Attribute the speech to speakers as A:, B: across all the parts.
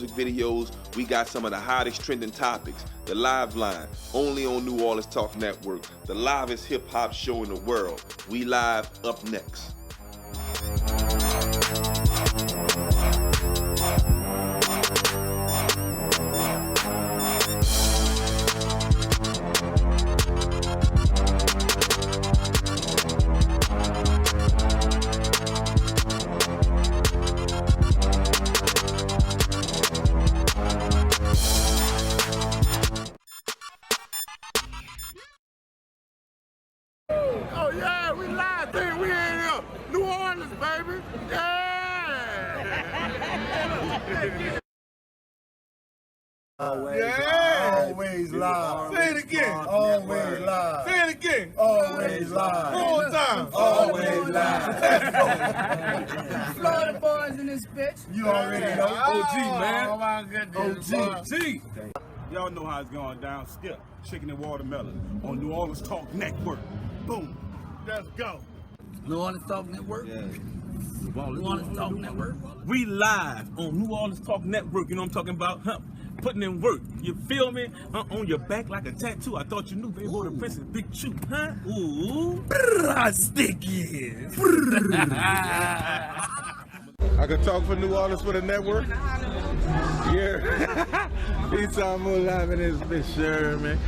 A: videos, we got some of the hottest trending topics. The Live Line, only on New Orleans Talk Network, the livest hip-hop show in the world. We live up next.
B: Oh yeah, we live, man. We in here. New Orleans, baby. Yeah.
C: Always,
B: Yeah.
C: always live.
B: Say it again.
C: Always live.
B: Say it again.
C: Always live.
B: One more time.
C: Always live.
D: Florida boys in this bitch.
C: You already know.
B: OG, man.
D: Oh my goodness.
C: OG.
B: G. Y'all know how it's going down. Skip, chicken and watermelon on New Orleans Talk Network. Boom. Let's go.
D: New Orleans Talk Network.
B: Yeah.
D: New Orleans Talk Network.
E: We live on New Orleans Talk Network. You know what I'm talking about? Huh? Putting in work. You feel me? On your back like a tattoo. I thought you knew, baby. Boy, the Prince is Big Chew. Huh? Ooh. Sticky.
F: I could talk for New Orleans for the network. Yeah. Ajamu live in this bitch, sure, man.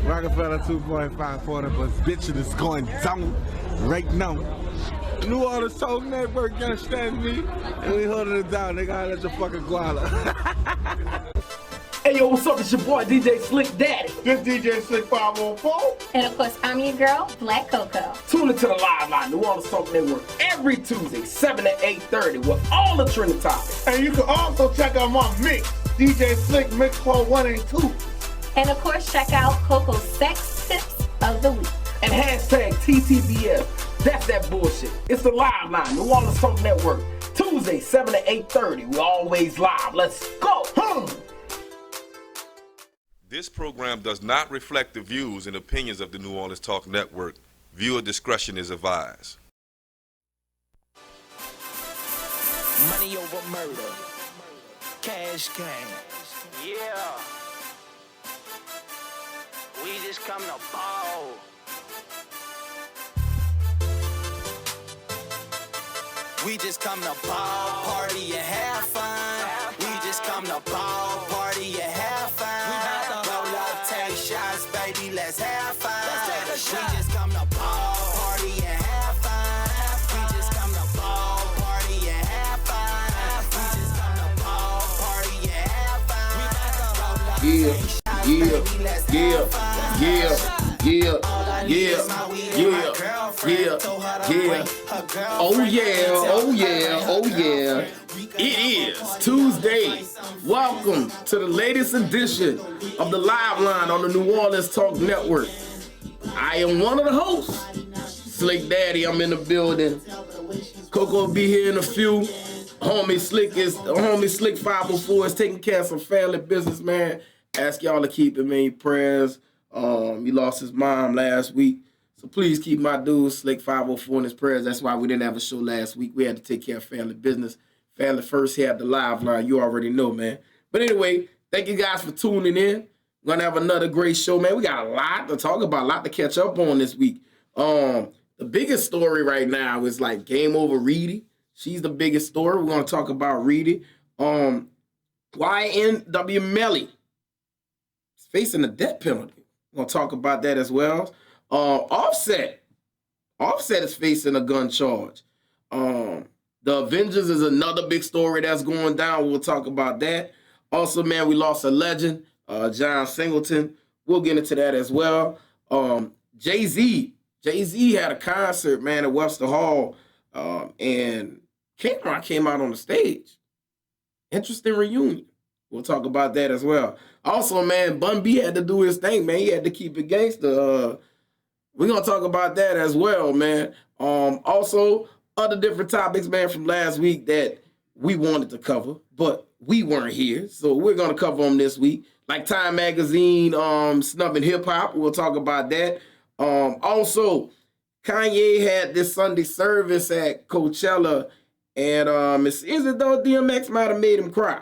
F: Rockefeller 2.5 quarter, but bitchin' is going down right now. New Orleans Talk Network, you understand me? And we holding it down, they gotta let your fucking guala.
G: Hey yo, what's up? It's your boy DJ Slick Daddy.
B: This DJ Slick 504.
H: And of course, I'm your girl, Black Coco.
G: Tune into the Live Line, New Orleans Talk Network, every Tuesday, 7 to 8:30, with all the trending topics.
B: And you can also check out my mix, DJ Slick Mix Part 1 and 2.
H: And of course, check out Coco's Sex Tips of the Week.
G: And hashtag TTBF. That's that bullshit. It's the Live Line, New Orleans Talk Network, Tuesday, 7 to 8:30. We're always live. Let's go.
A: This program does not reflect the views and opinions of the New Orleans Talk Network. Viewer discretion is advised.
I: Money over murder. Cash game. Yeah. We just come to ball. We just come to ball, party and have fun. We just come to ball, party and have fun. Roll up, take shots, baby, let's have fun. We just come to ball, party and have fun. We just come to ball, party and have fun. We just come to ball, party and have fun. Roll up, take shots, baby, let's have fun.
G: Oh yeah. It is Tuesday. Welcome to the latest edition of the Live Line on the New Orleans Talk Network. I am one of the hosts, Slick Daddy. I'm in the building. Coco will be here in a few. Homie Slick 504 is taking care of some family business, man. Ask y'all to keep him in your prayers. He lost his mom last week. So please keep my dude Slick 504 in his prayers. That's why we didn't have a show last week. We had to take care of family business. Family first here at the Live Line. You already know, man. But anyway, thank you guys for tuning in. We're going to have another great show, man. We got a lot to talk about, a lot to catch up on this week. The biggest story right now is like Game Over Reedy. She's the biggest story. We're going to talk about Reedy. YNW Melly is facing a death penalty. We're going to talk about that as well. Offset is facing a gun charge. The Avengers is another big story that's going down. We'll talk about that. Also, man, we lost a legend, John Singleton. We'll get into that as well. Jay-Z had a concert, man, at Webster Hall, and Cameron came out on the stage. Interesting reunion. We'll talk about that as well. Also, man, Bun B had to do his thing, man. He had to keep it gangster. We're going to talk about that as well, man. Also, other different topics, man, from last week that we wanted to cover, but we weren't here. So we're going to cover them this week. Like Time Magazine, snubbing hip-hop. We'll talk about that. Also, Kanye had this Sunday service at Coachella, and it seems as though DMX might have made him cry.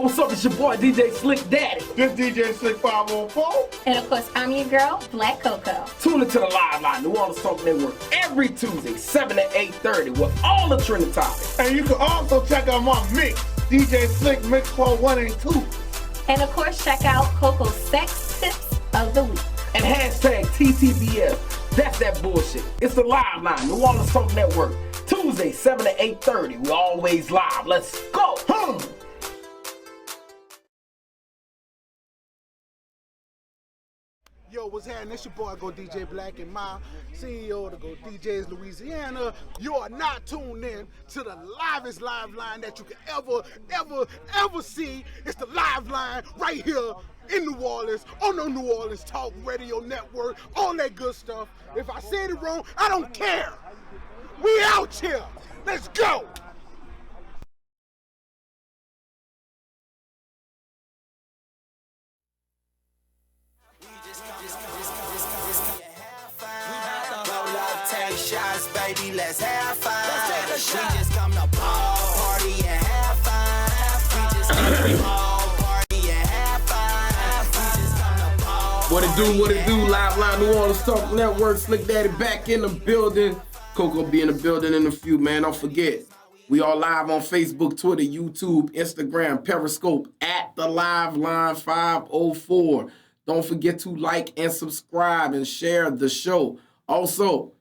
J: Yo, what's up? It's your boy, DJ Slick Daddy.
C: This DJ Slick 504.
H: And of course, I'm your girl, Black Coco.
J: Tune into the Live Line, New Orleans Talk Network, every Tuesday, 7 to 8:30 with all the trending topics.
C: And you can also check out my mix, DJ Slick Mix for 1 and 2.
H: And of course, check out Coco's Sex Tips of the Week.
J: And hashtag TTBS. That's that bullshit. It's the Live Line, New Orleans Talk Network, Tuesday, 7 to 8:30. We're always live. Let's go.
C: Yo, what's happening? It's your boy, Go DJ Black, and my CEO of the Go DJs Louisiana. You are not tuned in to the livest live line that you can ever see. It's the Live Line right here in New Orleans, on the New Orleans Talk Radio Network, all that good stuff. If I said it wrong, I don't care. We out here. Let's go.
I: Shots, baby, let's have fun. We just come to ball, party, and have fun. We just come to ball, party, and have fun. We just come to ball.
G: What it do? Live Line New Orleans Talk Network. Slick Daddy back in the building. Coco be in the building in a few, man. Don't forget, we are live on Facebook, Twitter, YouTube, Instagram, Periscope at the Live Line 504. Don't forget to like and subscribe and share the show. Also,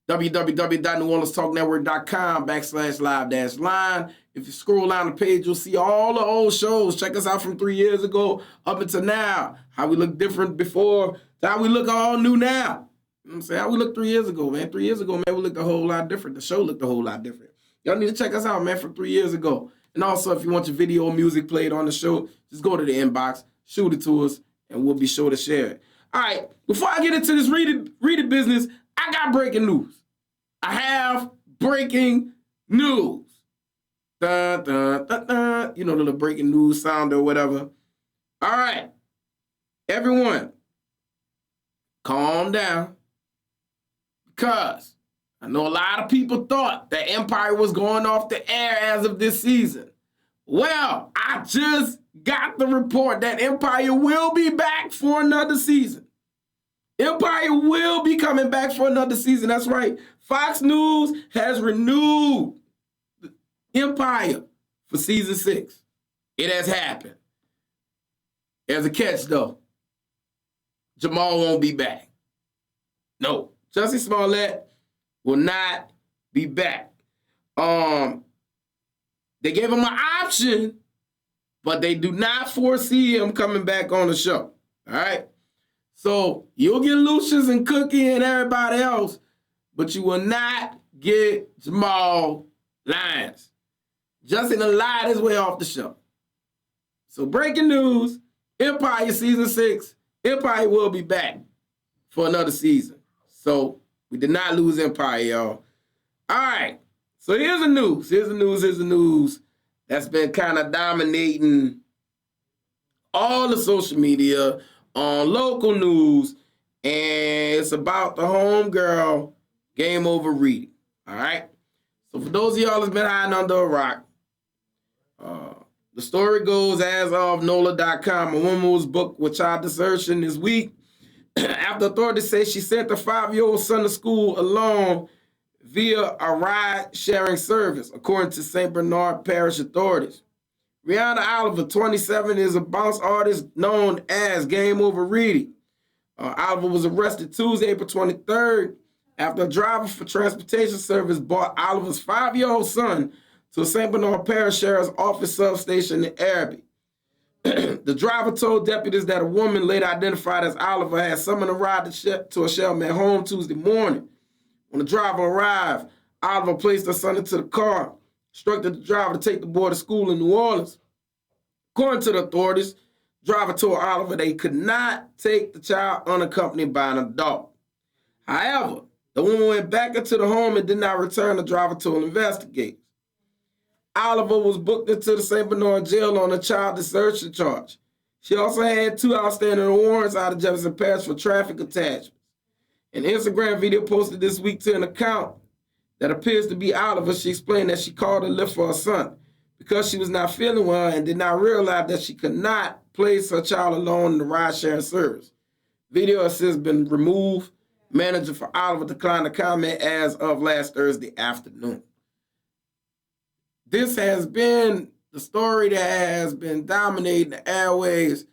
G: www.neworleanstalknetwork.com/live-line. If you scroll down the page, you'll see all the old shows. Check us out from 3 years ago up until now. How we look different before, to how we look all new now. You know what I'm saying? How we looked 3 years ago, man. 3 years ago, man, we looked a whole lot different. The show looked a whole lot different. Y'all need to check us out, man, from 3 years ago. And also, if you want your video or music played on the show, just go to the inbox, shoot it to us, and we'll be sure to share it. All right, before I get into this read it business, I got breaking news. I have breaking news. Dun, dun, dun, dun. You know, the little breaking news sound or whatever. All right. Everyone, calm down. Because I know a lot of people thought that Empire was going off the air as of this season. Well, I just got the report that Empire will be back for another season. Empire will be coming back for another season. That's right. Fox News has renewed Empire for season 6. It has happened. There's a catch, though. Jamal won't be back. No. Jussie Smollett will not be back. They gave him an option, but they do not foresee him coming back on the show. All right? So you'll get Lucius and Cookie and everybody else, but you will not get Jamal Lyons. Justin lied his way off the show. So breaking news, Empire season 6, Empire will be back for another season. So we did not lose Empire, y'all. All right, so here's the news. Here's the news that's been kind of dominating all the social media, on local news, and it's about the homegirl Game Over reading. All right? So for those of y'all that's been hiding under a rock, the story goes as of NOLA.com. A woman was booked with child desertion this week after authorities say she sent her 5-year-old son to school alone via a ride-sharing service, according to St. Bernard Parish authorities. Rihanna Oliver, 27, is a bounce artist known as Game Over Reading. Oliver was arrested Tuesday, April 23rd, after a driver for transportation service brought Oliver's 5-year-old son to a St. Bernard Parish Sheriff's Office substation in Araby. The driver told deputies that a woman later identified as Oliver had summoned a ride to a Shellman home Tuesday morning. When the driver arrived, Oliver placed her son into the car, instructed the driver to take the boy to school in New Orleans. According to the authorities, the driver told Oliver they could not take the child unaccompanied by an adult. However, the woman went back into the home and did not return. The driver told investigators. Oliver was booked into the St. Bernard jail on a child desertion charge. She also had 2 outstanding warrants out of Jefferson Parish for traffic attachments. An Instagram video posted this week to an account that appears to be Oliver. She explained that she called a lift for her son because she was not feeling well and did not realize that she could not place her child alone in the ride-sharing service. Video has since been removed. Manager for Oliver declined to comment as of last Thursday afternoon. This has been the story that has been dominating the airwaves.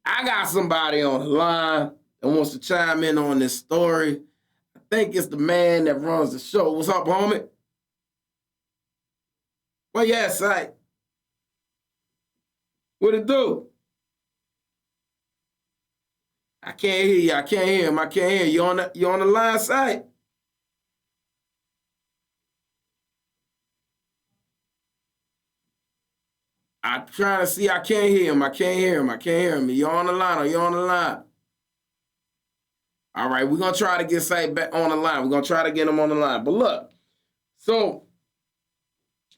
G: I got somebody on the line that wants to chime in on this story. I think it's the man that runs the show. What's up, homie? Well, yeah, sight. What it do? I can't hear you. I can't hear him. I can't hear you. You on the line, sight? I'm trying to see. I can't hear him. I can't hear him. I can't hear him. You're on the line. Are you on the line? All right, we're going to try to get Sight back on the line. We're going to try to get him on the line. But look, so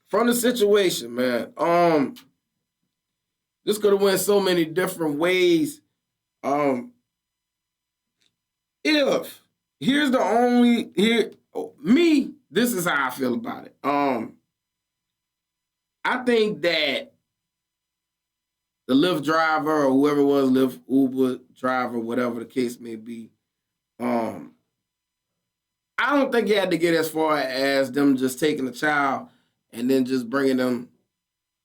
G: from the situation, man, this could have went so many different ways. If here's the only me, this is how I feel about it. I think that the Lyft driver or whoever it was, Lyft, Uber driver, whatever the case may be, I don't think you had to get as far as them just taking the child and then just bringing them,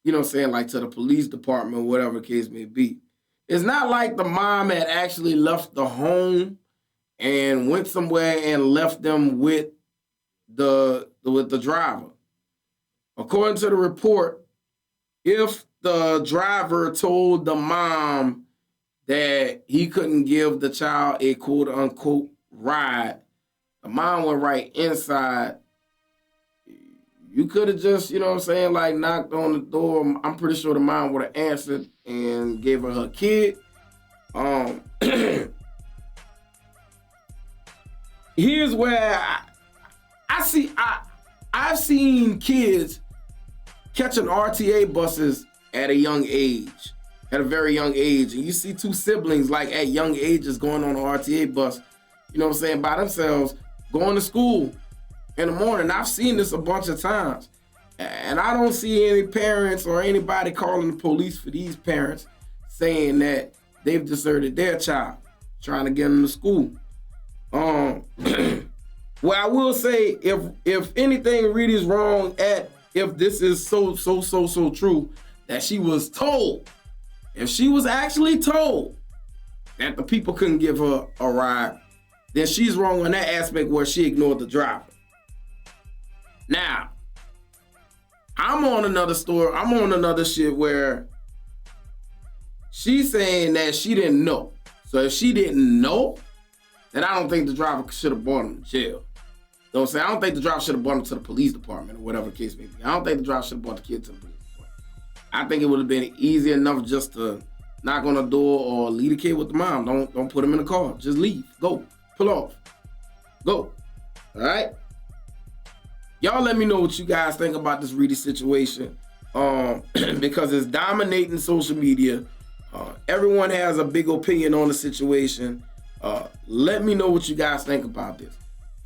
G: you know what I'm saying, like to the police department, whatever the case may be. It's not like the mom had actually left the home and went somewhere and left them with the driver. According to the report, if the driver told the mom that he couldn't give the child a quote-unquote ride, the mom went right inside. You could have just, you know what I'm saying, like knocked on the door. I'm pretty sure the mom would have answered and gave her kid. Here's where I've seen kids catching RTA buses at a young age, at a very young age. And you see two siblings like at young ages going on an RTA bus, you know what I'm saying, by themselves, going to school in the morning. I've seen this a bunch of times. And I don't see any parents or anybody calling the police for these parents saying that they've deserted their child, trying to get them to school. Well, I will say, if anything really is wrong if this is so true, that she was told, if she was actually told that the people couldn't give her a ride, then she's wrong on that aspect where she ignored the driver. Now, I'm on another story. I'm on another shit where she's saying that she didn't know. So if she didn't know, then I don't think the driver should have brought him to jail. You know what I'm saying? I don't think the driver should have brought him to the police department or whatever the case may be. I don't think the driver should have brought the kid to the police department. I think it would have been easy enough just to knock on the door or leave the kid with the mom. Don't put him in the car. Just leave. Go. Pull off. Go. All right? Y'all let me know what you guys think about this Reedy situation, because it's dominating social media. Everyone has a big opinion on the situation. Let me know what you guys think about this.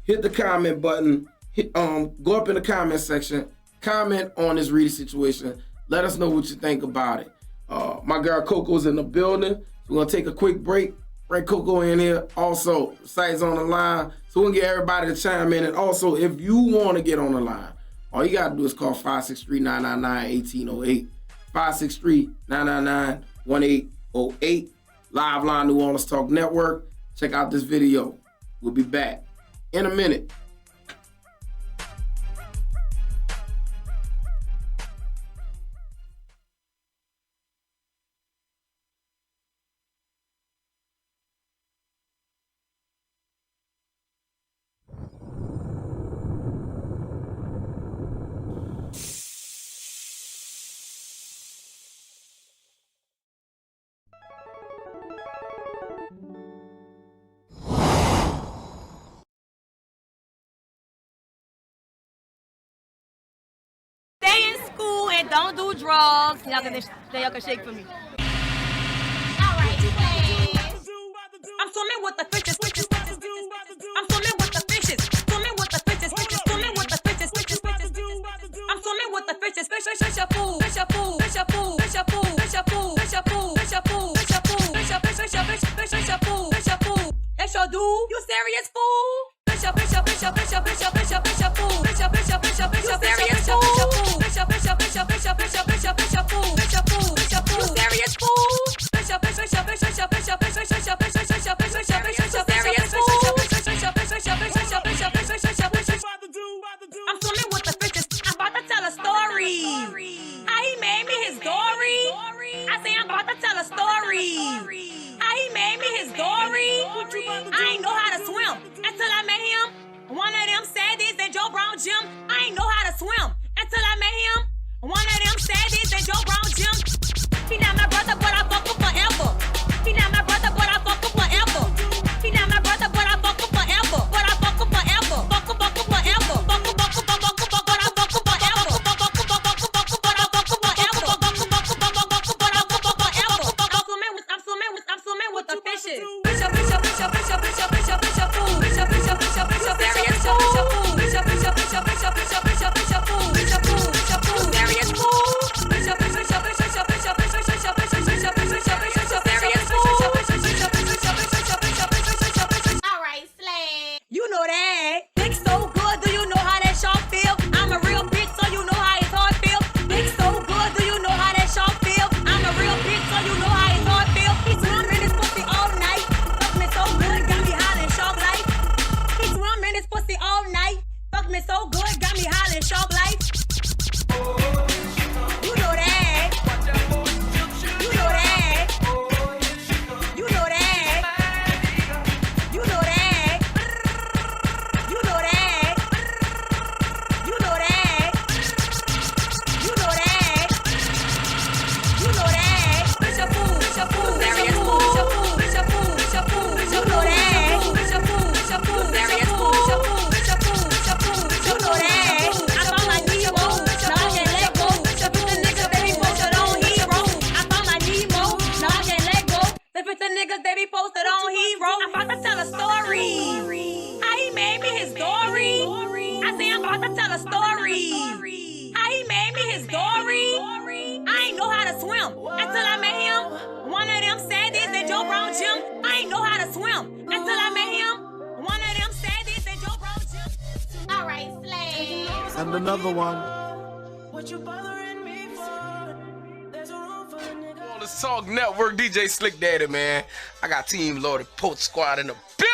G: Hit the comment button. Go up in the comment section. Comment on this Reedy situation. Let us know what you think about it. My girl Coco's in the building. We're going to take a quick break. Bring Coco in here. Also, Site's on the line. So we'll get everybody to chime in. And also, if you want to get on the line, all you got to do is call 563-999-1808. 563-999-1808. Live line New Orleans Talk Network. Check out this video. We'll be back in a minute.
K: Stay in school and don't do drugs. Y'all can shake for me.
L: I'm swimming with the fishes. I'm swimming with the fishes. Swimming with the fishes. Swimming with the fishes. I'm swimming with the fishes. Fish your food. serious, fool? Bishop, bishop, bishop, bishop, bishop, bishop, bishop, fool. Bishop, bishop, bishop, bishop, serious, fool. Bishop, bishop, bishop, bishop, bishop, bishop, bishop, fool. Bishop, fool, bishop, fool. You serious, fool? Bishop, bishop, bishop, bishop, bishop, bishop, bishop, bishop, bishop, bishop, bishop, serious, fool. Bishop, bishop, bishop, bishop, bishop, bishop, bishop. I'm swimming with the fishes. I'm about to tell a story. How he made me his story. I say I'm about to tell a story. How he made me his story. I ain't know how to swim until I met him. One of them said this and Joe Brown Jim. I ain't know how to swim until I met him. One of them said this and Joe Brown Jim. He not my brother, but I fuck him forever. He not my brother, but I fuck him forever. He not my brother, but I fuck him forever. But I fuck him forever. Fuck him forever. Fuck him, fuck him, fuck him, fuck him, but I fuck him forever. Fuck him, fuck him, fuck him, but I fuck him forever. Fuck him, fuck him, fuck him, but I fuck him forever. I'm swimming with the fishes. Bishop, bishop, bishop, bishop, bishop, bishop, bishop, fool. Bishop, bishop, bishop, bishop, serious fool. Bishop, bishop, bishop, bishop, bishop, bishop, bishop, fool. Bishop, fool, bishop, fool, serious fool. Bishop, bishop, bishop, bishop, bishop, bishop, bishop, bishop, bishop, bishop, bishop, serious fool.
K: All right, slay.
L: You know that. Dick so good, do you know how that shark feel? I'm a real bitch, so you know how his heart feel. Dick so good, do you know how that shark feel? I'm a real bitch, so you know how his heart feel. He swim in his pussy all night. Fuck me so good, got me hollering shark life. He swim in his pussy all night. Fuck me so good, got me hollering shark life. You know that. You know that. You know that. You know that. You know that. You know that. You know that. You know that. Bishop fool, bishop fool, serious fool, bishop fool, bishop fool, bishop fool, you know that. Bishop fool, bishop fool, serious fool, bishop fool, bishop fool, bishop fool, you know that. I found my Nemo, now I can't let go. If it's the niggas they be posted on Hero. I found my Nemo, now I can't let go. If it's the niggas they be posted on Hero. I'm about to tell a story. How he made me his story. I say I'm about to tell a story. How he made me his story. I ain't know how to swim until I met him. One of them said this and Joe Brown Jim. I ain't know how to swim until I met him. One of them said this and Joe Brown Jim.
K: All right, slay.
F: And another one.
I: What you bothering me for? There's a room for a nigga.
J: On the Talk Network, DJ Slick Daddy, man. I got Team Loaded Post Squad in the building.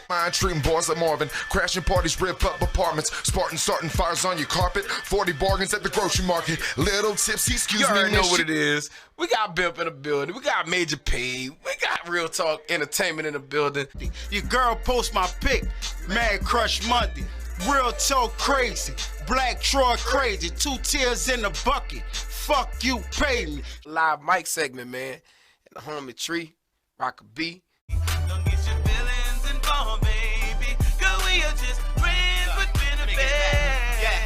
M: Mind treating boys like Marvin, crashing parties, rip up apartments, Spartan starting fires on your carpet, 40 bargains at the grocery market, little tipsy, excuse
J: You
M: me,
J: already know
M: miss
J: what
M: you.
J: it is. We got Bimp in the building. We got Major P. We got Real Talk Entertainment in the building.
B: Your girl post my pic, Mad Crush Monday. Real Talk crazy, Black Troy crazy, 2 tears in the bucket. Fuck you, pay me.
J: Live mic segment, man. And the homie Tree, Rocker B.
I: Don't get your feelings involved, baby. Cause we are just friends with benefits. Yeah,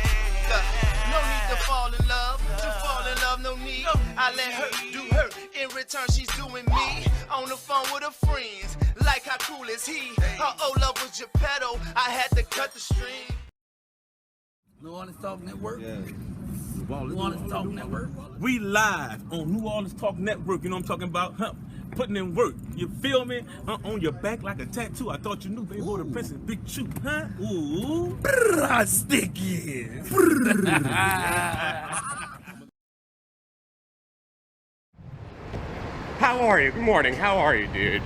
I: look, no need to fall in love. To fall in love, no need. I let her do her. In return, she's doing me. On the phone with her friends. Like how cool is he? Her old love was Geppetto. I had to cut the string.
D: New Orleans Talk Network. New Orleans Talk Network.
E: We live on New Orleans Talk Network. You know what I'm talking about? Huh? Putting in work. You feel me? On your back like a tattoo. I thought you knew. Baby, hold the princess, big chew, huh? Ooh.
D: Sticky.
N: How are you? Good morning. How are you, dude?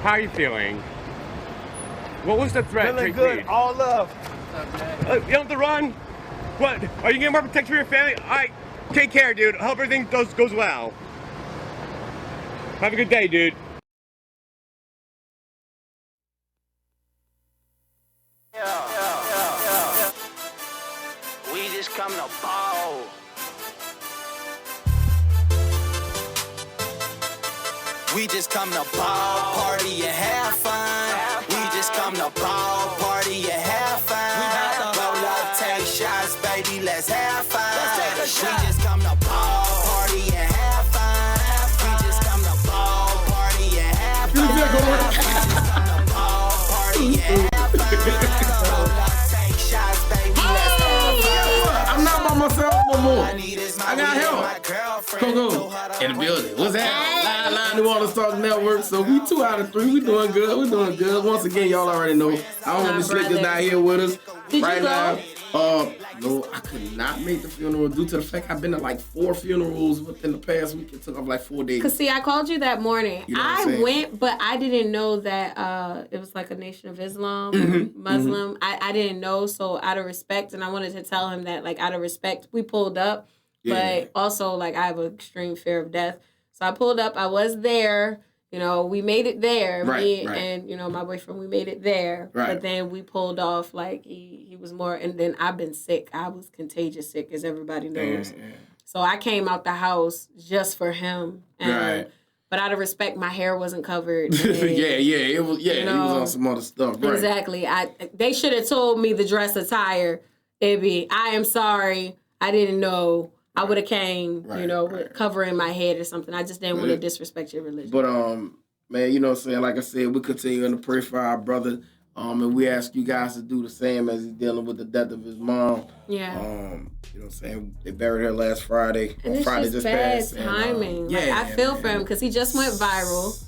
N: How are you feeling? What was the threat?
O: Feeling good. All love.
N: You don't have to run? What? Are you getting more protection for your family? All right. Take care, dude. I hope everything goes well. Have a good day, dude.
I: We just come to ball. We just come to ball, party and have fun. We just come to ball, party and have fun. Roll up, take shots, baby, let's have fun. We just come to ball, party and have fun. We just come to ball, party and have fun. We just come to ball, party and have fun. Roll up, take shots, baby, let's have fun.
G: I'm not by myself no more.
I: I need is my
G: I got
I: weed and
G: help.
I: my girlfriend.
G: Coco in the building. What's happening? Live New Orleans Talk Network. So we 2 out of 3. We doing good. We doing good. Once again, y'all already know. I don't know if Slick is not here with us right now. No, I could not make the funeral due to the fact I've been to like 4 funerals within the past week. It took off like 4 days.
O: Cause see, I called you that morning.
G: You know
O: I went, but I didn't know that it was like a Nation of Islam, Muslim. I didn't know, so out of respect, and I wanted to tell him that, like, out of respect, we pulled up. But also, like, I have an extreme fear of death, so I pulled up. I was there. You know, we made it there. Me and, you know, my boyfriend, we made it there. But then we pulled off, like, he was more, and then I've been sick. I was contagious sick, as everybody knows. So I came out the house just for him. And, but out of respect, my hair wasn't covered. And,
G: it was, you know, he was on some other stuff.
O: Exactly. They should have told me the dress attire. It'd be, I am sorry. I didn't know. I would have came, you know, with covering my head or something. I just didn't want to disrespect your religion.
G: But, man, you know what I'm saying? Like I said, we continue to pray for our brother. And we ask you guys to do the same as he's dealing with the death of his mom.
O: Yeah.
G: You know what I'm saying? They buried her last Friday.
O: And it's
G: Friday
O: just
G: bad
O: passed. Timing. Like, I feel for him because he just went viral.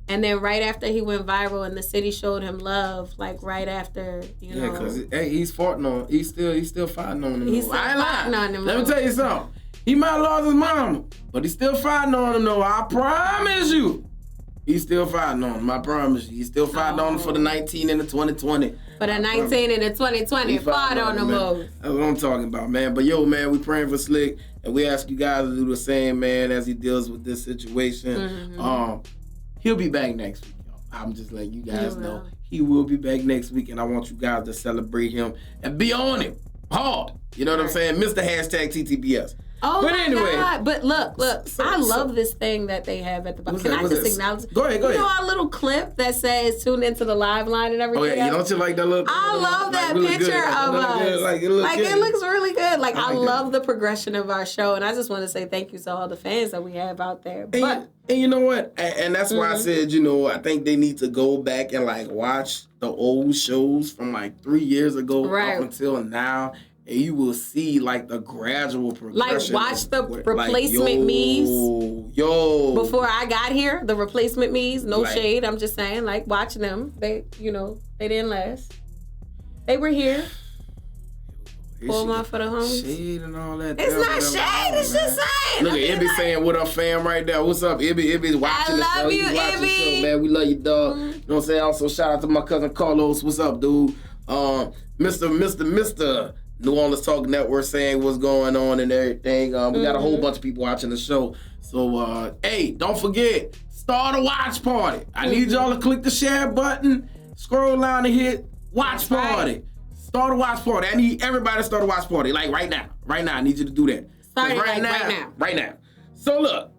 O: And then right after he went viral and the city showed him love, like right after, you know.
G: Yeah, because he's fighting on. He's still fighting on him.
O: He's still fighting on him.
G: Let me tell you something. He might have lost his mama, but he's still fighting on him, though. I promise you. He's still fighting on him. I promise you. He's still fighting on him for the 19 and the 2020.
O: For the 19 and the 2020, fight on them both.
G: That's what I'm talking about, man. But, yo, man, we praying for Slick, and we ask you guys to do the same, man, as he deals with this situation. He'll be back next week, y'all. I'm just letting you guys know. He will be back next week, and I want you guys to celebrate him and be on him hard. You know what I'm saying? Mr. Hashtag TTBS.
O: Oh, but anyway, God. But look, I love this thing that they have at the bottom. Can I just acknowledge?
G: Go ahead.
O: You know our little clip that says tune into the live line and everything?
G: Oh, yeah, you don't you like that little?
O: I love that picture of us. It looks really good. Like, I love the progression of our show, and I just want to say thank you to all the fans that we have out there.
G: And you know what? And that's why I said, you know, I think they need to go back and, like, watch the old shows from, like, 3 years ago up until now. And you will see, like, the gradual progression.
O: Like, watch the replacement me's. Before I got here, the replacement me's, no shade, I'm just saying, like, watch them. They, you know, they didn't last. They were here. Pull them out for the homies.
G: Shade and all that.
O: It's not shade, it's just saying.
G: Look at Ibby saying, what up, fam, right there. What's up, Ibby? Ibby's watching the show.
O: I love you,
G: watching the
O: Ibby.
G: show, man. We love you, dog. You know what I'm saying? Also, shout out to my cousin Carlos. What's up, dude? Mr. New Orleans Talk Network saying what's going on and everything. We got a whole bunch of people watching the show. So, hey, don't forget, start a watch party. I need y'all to click the share button, scroll down and hit watch party. Start a watch party. I need everybody to start a watch party, like right now. Right now, I need you to do that.
O: Start it right now.
G: Right now. So, look,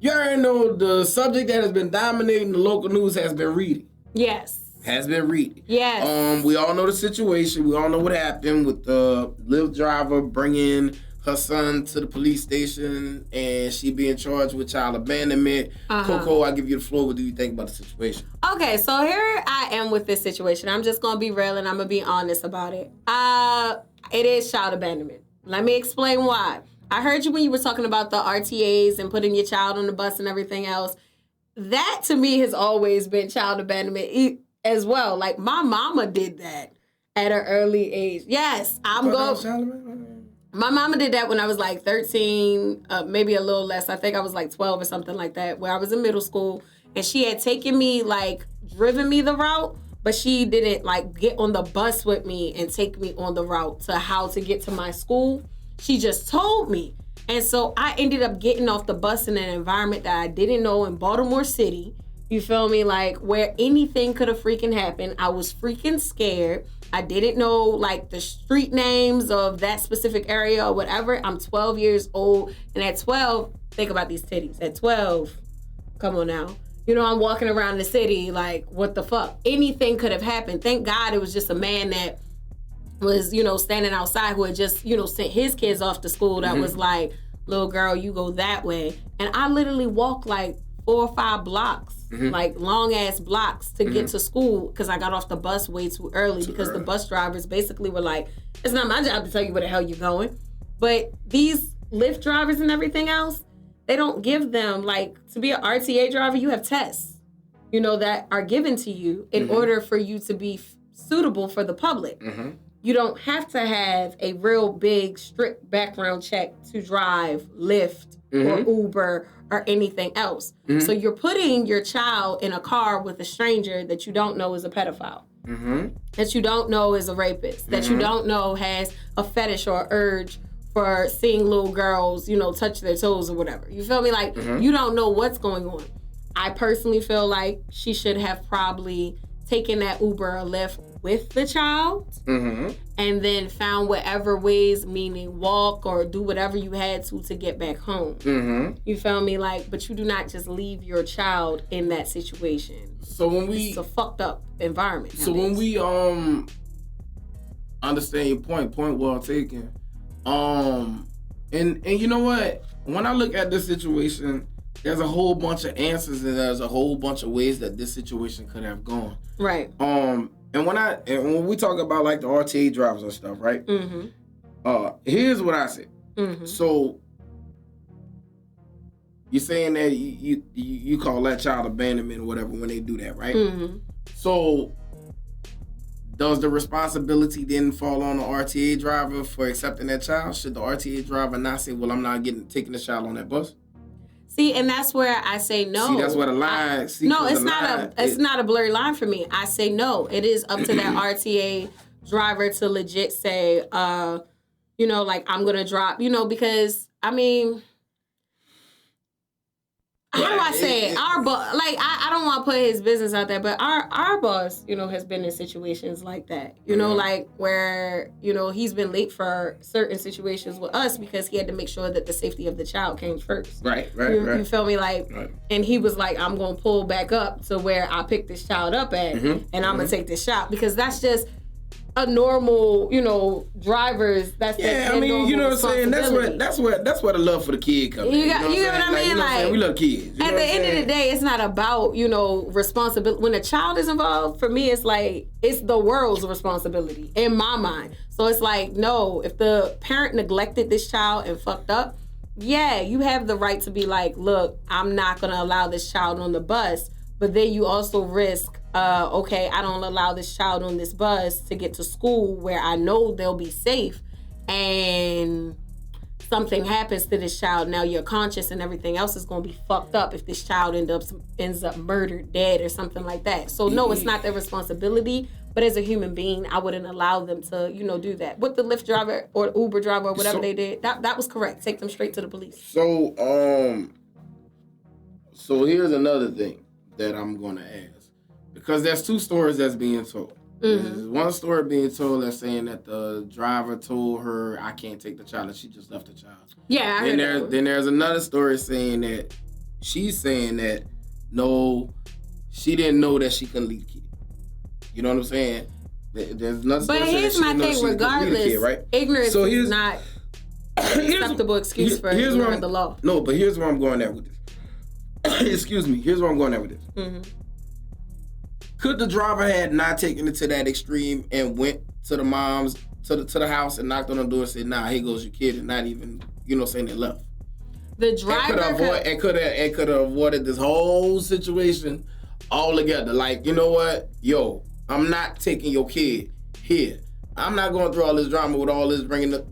G: you already know the subject that has been dominating the local news has been reading.
O: Yes.
G: Has been reading.
O: Yes.
G: We all know the situation. We all know what happened with the Lyft driver bringing her son to the police station and she being charged with child abandonment. Coco, I'll give you the floor. What do you think about the situation?
O: Okay, so here I am with this situation. I'm just going to be real and I'm going to be honest about it. It is child abandonment. Let me explain why. I heard you when you were talking about the RTAs and putting your child on the bus and everything else. That, to me, has always been child abandonment as well. Like, my mama did that at an early age. Yes, I'm going. My mama did that when I was like 13, maybe a little less. I think I was like 12 or something like that, where I was in middle school. And she had taken me, like, driven me the route, but she didn't, like, get on the bus with me and take me on the route to how to get to my school. She just told me. And so I ended up getting off the bus in an environment that I didn't know in Baltimore City. You feel me? Like, where anything could have freaking happened. I was freaking scared. I didn't know, like, the street names of that specific area or whatever. I'm 12 years old. And at 12, think about these titties. At 12, come on now. You know, I'm walking around the city like, what the fuck? Anything could have happened. Thank God it was just a man that was, you know, standing outside who had just, you know, sent his kids off to school that was like, little girl, you go that way. And I literally walked like 4 or 5 blocks, like long ass blocks to get to school because I got off the bus way too early because the bus drivers basically were like, it's not my job to tell you where the hell you're going. But these Lyft drivers and everything else, they don't give them, like, to be an RTA driver, you have tests, you know, that are given to you in order for you to be suitable for the public. You don't have to have a real big, strict background check to drive Lyft or Uber or anything else. So you're putting your child in a car with a stranger that you don't know is a pedophile, that you don't know is a rapist, that you don't know has a fetish or urge for seeing little girls, you know, touch their toes or whatever. You feel me? Like, you don't know what's going on. I personally feel like she should have probably taken that Uber or Lyft with the child and then found whatever ways, meaning walk or do whatever you had to get back home. You feel me? Like, but you do not just leave your child in that situation.
G: So when
O: it's a fucked up environment.
G: So when we understand your point well taken. And you know what? When I look at this situation, there's a whole bunch of answers and there's a whole bunch of ways that this situation could have gone.
O: Right.
G: And when we talk about like the RTA drivers and stuff, right? Here's what I say. So you're saying that you call that child abandonment or whatever when they do that, right? So does the responsibility then fall on the RTA driver for accepting that child? Should the RTA driver not say, well, I'm not taking the child on that bus?
O: See, and that's where I say no.
G: See, that's where the line.
O: It's not a blurry line for me. I say no. It is up to that RTA driver to legit say, you know, like, I'm gonna drop, you know, because I mean, how do I say it? Our boss, like, I don't want to put his business out there, but our boss, you know, has been in situations like that, you know, like where, you know, he's been late for certain situations with us because he had to make sure that the safety of the child came first.
G: Right.
O: You feel me? Like, and he was like, I'm going to pull back up to where I picked this child up at, and I'm going to take this shot, because that's just a normal, you know, drivers. That's
G: I mean, you know what I'm saying. That's where the love for the kid comes.
O: You get what I mean?
G: Like, we love kids.
O: At the end of the day, it's not about, you know, responsibility. When a child is involved, for me, it's like it's the world's responsibility in my mind. So it's like, no, if the parent neglected this child and fucked up, yeah, you have the right to be like, look, I'm not gonna allow this child on the bus. But then you also risk, okay, I don't allow this child on this bus to get to school where I know they'll be safe, and something happens to this child. Now your conscience and everything else is going to be fucked up if this child ends up murdered, dead, or something like that. So no, it's not their responsibility. But as a human being, I wouldn't allow them to, you know, do that. What the Lyft driver or the Uber driver or whatever they did, that was correct. Take them straight to the police.
G: So here's another thing that I'm going to ask, because there's two stories that's being told. There's one story being told that's saying that the driver told her, I can't take the child, and she just left the child.
O: Yeah, I heard that.
G: Then there's another story saying that she's saying that no, she didn't know that she couldn't leave the kid. You know what I'm saying? There's another story.
O: But here's my thing, regardless, kid, right? Ignorance is not an acceptable excuse for ignoring the law.
G: No, but here's where I'm going at with this. Excuse me. Here's where I'm going at with this. Could the driver had not taken it to that extreme and went to the mom's to the house and knocked on the door and said, "Nah, here goes your kid," and not even, you know, saying they left?
O: The driver
G: could have avoided this whole situation altogether. Like, you know what, yo, I'm not taking your kid here. I'm not going through all this drama with all this bringing up.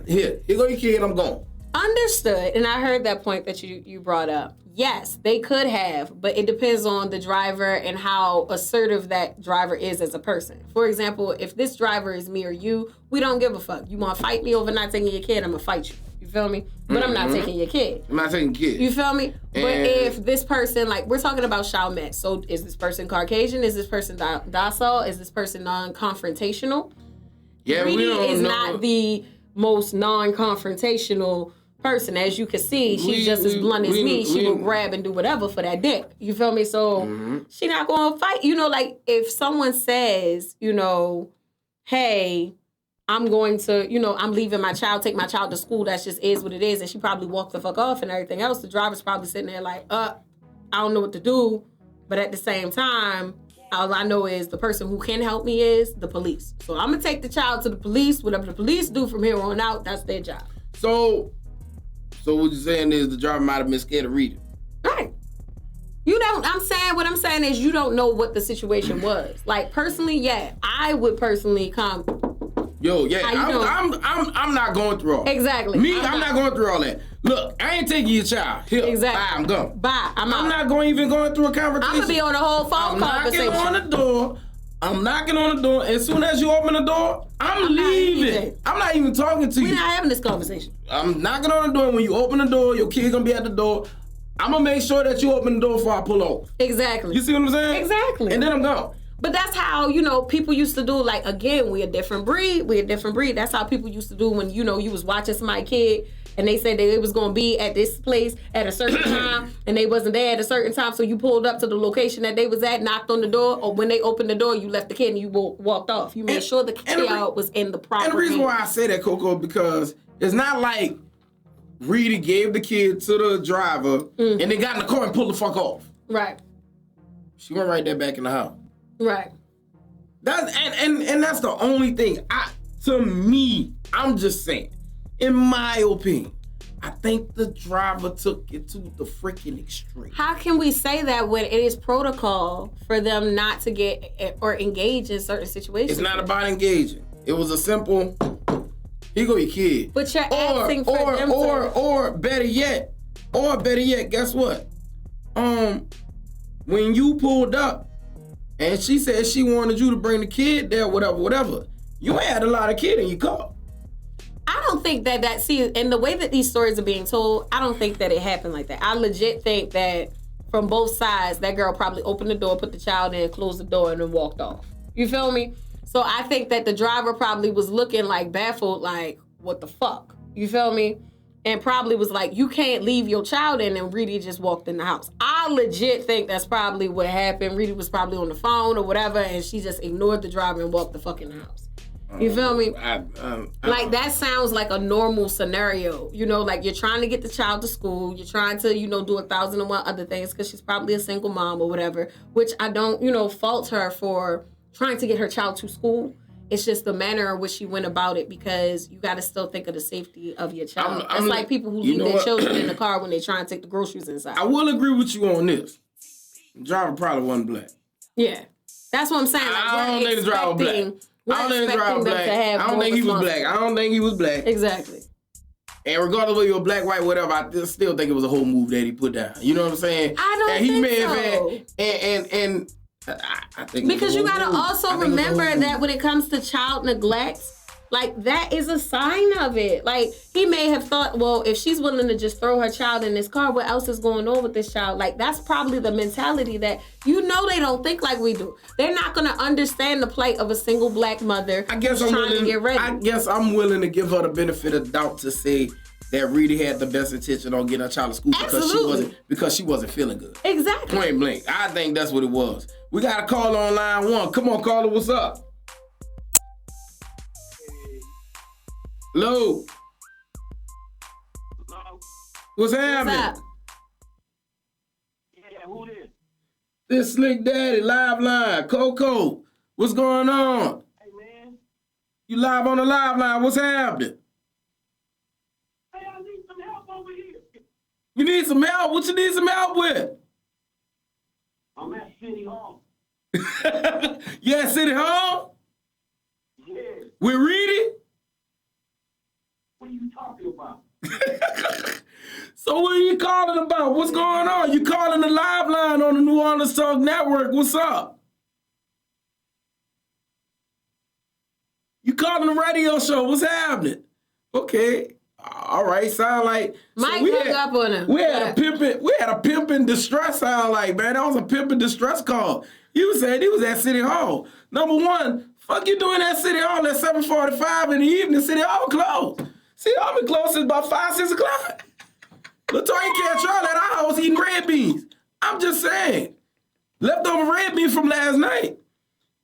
G: Here go your kid. I'm gone.
O: Understood, and I heard that point that you brought up. Yes, they could have, but it depends on the driver and how assertive that driver is as a person. For example, if this driver is me or you, we don't give a fuck. You want to fight me over not taking your kid, I'm going to fight you. You feel me? But I'm not taking your kid.
G: I'm not taking kids.
O: You feel me? But if this person, like, we're talking about Chalmette, so is this person Caucasian? Is this person docile? Is this person non-confrontational?
G: Yeah,
O: Reedy
G: we don't
O: is
G: know.
O: Not the most non-confrontational person. As you can see, she's just as blunt as me. She will grab and do whatever for that dick. You feel me? So she not going to fight. You know, like, if someone says, you know, hey, I'm going to, you know, I'm leaving my child, take my child to school, that just is what it is, and she probably walked the fuck off and everything else, the driver's probably sitting there like, I don't know what to do. But at the same time, all I know is the person who can help me is the police. So I'm going to take the child to the police. Whatever the police do from here on out, that's their job.
G: So So what you're saying is the driver might have been scared to read it.
O: Right. You don't. What I'm saying is you don't know what the situation was. Like personally, yeah, I would personally come.
G: Yo, yeah, I'm not going through all that.
O: Exactly.
G: I'm not going through all that. Look, I ain't taking your child. Here,
O: exactly.
G: Bye, I'm gone.
O: Bye, I'm out.
G: I'm not going through a conversation.
O: I'm gonna be on a whole phone conversation.
G: I'm knocking on the door. As soon as you open the door, I'm leaving. I'm not even talking to you.
O: We're not having this conversation.
G: I'm knocking on the door. When you open the door, your kid gonna be at the door. I'm gonna make sure that you open the door before I pull off.
O: Exactly.
G: You see what I'm saying?
O: Exactly.
G: And then I'm gone.
O: But that's how, people used to do. Like, again, we a different breed. That's how people used to do when, you was watching somebody's kid and they said they was going to be at this place at a certain time and they wasn't there at a certain time. So you pulled up to the location that they was at, knocked on the door, or when they opened the door, you left the kid and you walked off. You made sure the child was in the proper
G: And the reason why I say that, Coco, because it's not like Reedy gave the kid to the driver and they got in the car and pulled the fuck off.
O: Right.
G: She went right there back in the house.
O: Right.
G: That's and that's the only thing. To me, I'm just saying, in my opinion, I think the driver took it to the freaking extreme.
O: How can we say that when it is protocol for them not to get or engage in certain situations?
G: It's not about engaging. It was a simple, here go your kid.
O: But you're asking for them
G: or better yet, guess what? When you pulled up, and she said she wanted you to bring the kid there, whatever. You had a lot of kid in your car.
O: I don't think and the way that these stories are being told, I don't think that it happened like that. I legit think that from both sides, that girl probably opened the door, put the child in, closed the door, and then walked off. You feel me? So I think that the driver probably was looking like baffled, like, what the fuck? You feel me? And probably was like, you can't leave your child in, and Reedy just walked in the house. I legit think that's probably what happened. Reedy was probably on the phone or whatever, and she just ignored the driver and walked the fucking house. You feel me? Like, that sounds like a normal scenario. Like you're trying to get the child to school. You're trying to, do 1,001 other things because she's probably a single mom or whatever, which I don't, fault her for trying to get her child to school. It's just the manner in which she went about it, because you got to still think of the safety of your child. It's like people who leave their children in the car when they try and take the groceries inside.
G: I will agree with you on this. The driver probably wasn't black.
O: Yeah. That's what I'm saying. Like,
G: I don't think the driver was black. I don't think the driver was black. I don't think he was black. I don't think he was black.
O: Exactly.
G: And regardless of whether you're black, white, whatever, I still think it was a whole move that he put down. You know what I'm saying?
O: I don't think
G: he may
O: so.
G: have had, I think
O: because you gotta also remember that when it comes to child neglect, like, that is a sign of it. Like, he may have thought, well, if she's willing to just throw her child in this car, what else is going on with this child? Like, that's probably the mentality that, they don't think like we do. They're not gonna understand the plight of a single black mother trying to get ready.
G: I guess I'm willing to give her the benefit of doubt to say that Reedy had the best intention on getting her child to school because she wasn't feeling good.
O: Exactly.
G: Point blank. I think that's what it was. We got a call on line 1. Come on, caller, what's up? Hello. What's happening?
O: What's up?
P: Yeah, who this?
G: This Slick Daddy, live line. Coco, what's going on?
P: Hey, man.
G: You live on the live line. What's happening?
P: Hey, I need some help over here.
G: You need some help? What you need some help with?
P: I'm at City Hall.
G: You at City Hall?
P: Yeah.
G: With Reedy?
P: What are you talking about?
G: So what are you calling about? What's going on? You calling the live line on the New Orleans Talk Network. What's up? You calling the radio show. What's happening? Okay. All right. Sound like
O: Mike hung up on him.
G: We had a pimpin' distress sound like, man. That was a pimpin' distress call. You said he was at City Hall. Number one, fuck you doing at City Hall at 7:45 in the evening. City Hall closed. City Hall been closed since about 5, 6 o'clock. LaToya can't y'all at our house eating red beans. I'm just saying. Leftover red beans from last night.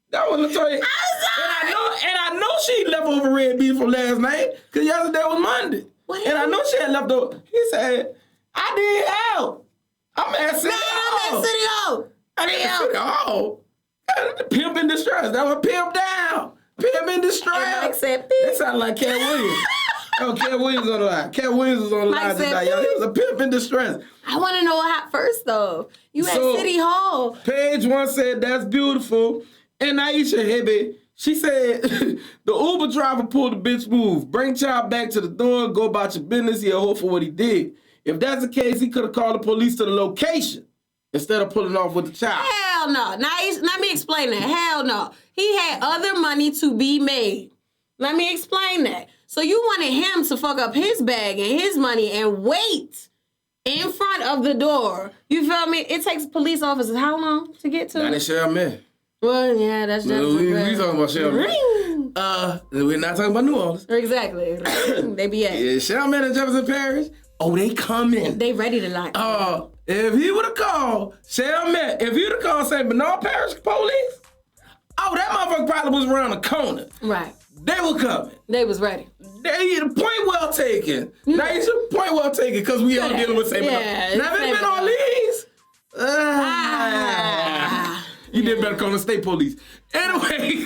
G: That was LaToya. And I know she left over red beans from last night, because yesterday was Monday. And I know she had leftover. He said, I need help. I'm at City Hall.
O: I'm at City Hall.
G: I need help. City Hall. Pimp in distress. That was pimp down. Pimp in distress.
O: That
G: sounded like Cat Williams. Oh, Cat Williams on the line. Cat Williams was on the line tonight, y'all. He was a pimp in distress.
O: I want to know what happened first, though. You at City Hall.
G: Page 1 said, that's beautiful. And Aisha Hibby, she said, the Uber driver pulled the bitch move. Bring child back to the door, go about your business. He'll hold for what he did. If that's the case, he could have called the police to the location instead of pulling off with the child.
O: Hell no. Now, let me explain that. Hell no. He had other money to be made. Let me explain that. So you wanted him to fuck up his bag and his money and wait in front of the door. You feel me? It takes police officers how long to get to?
G: Now they share man.
O: Well, yeah, that's just...
G: We talking about Shell Man. We're not talking about New Orleans.
O: Exactly. They be at.
G: Yeah, Shell Man and Jefferson Parish. Oh, they coming.
O: They ready to lock.
G: If he would have called Shell Man, if he would have called St. Bernard Parish Police, that motherfucker probably was around the corner.
O: Right.
G: They were coming.
O: They was ready.
G: Point well taken.
O: Yeah.
G: Now it's a point well taken because we all dealing with St. Bernard. Now if it's been Orleans, you did better call the state police. Anyway,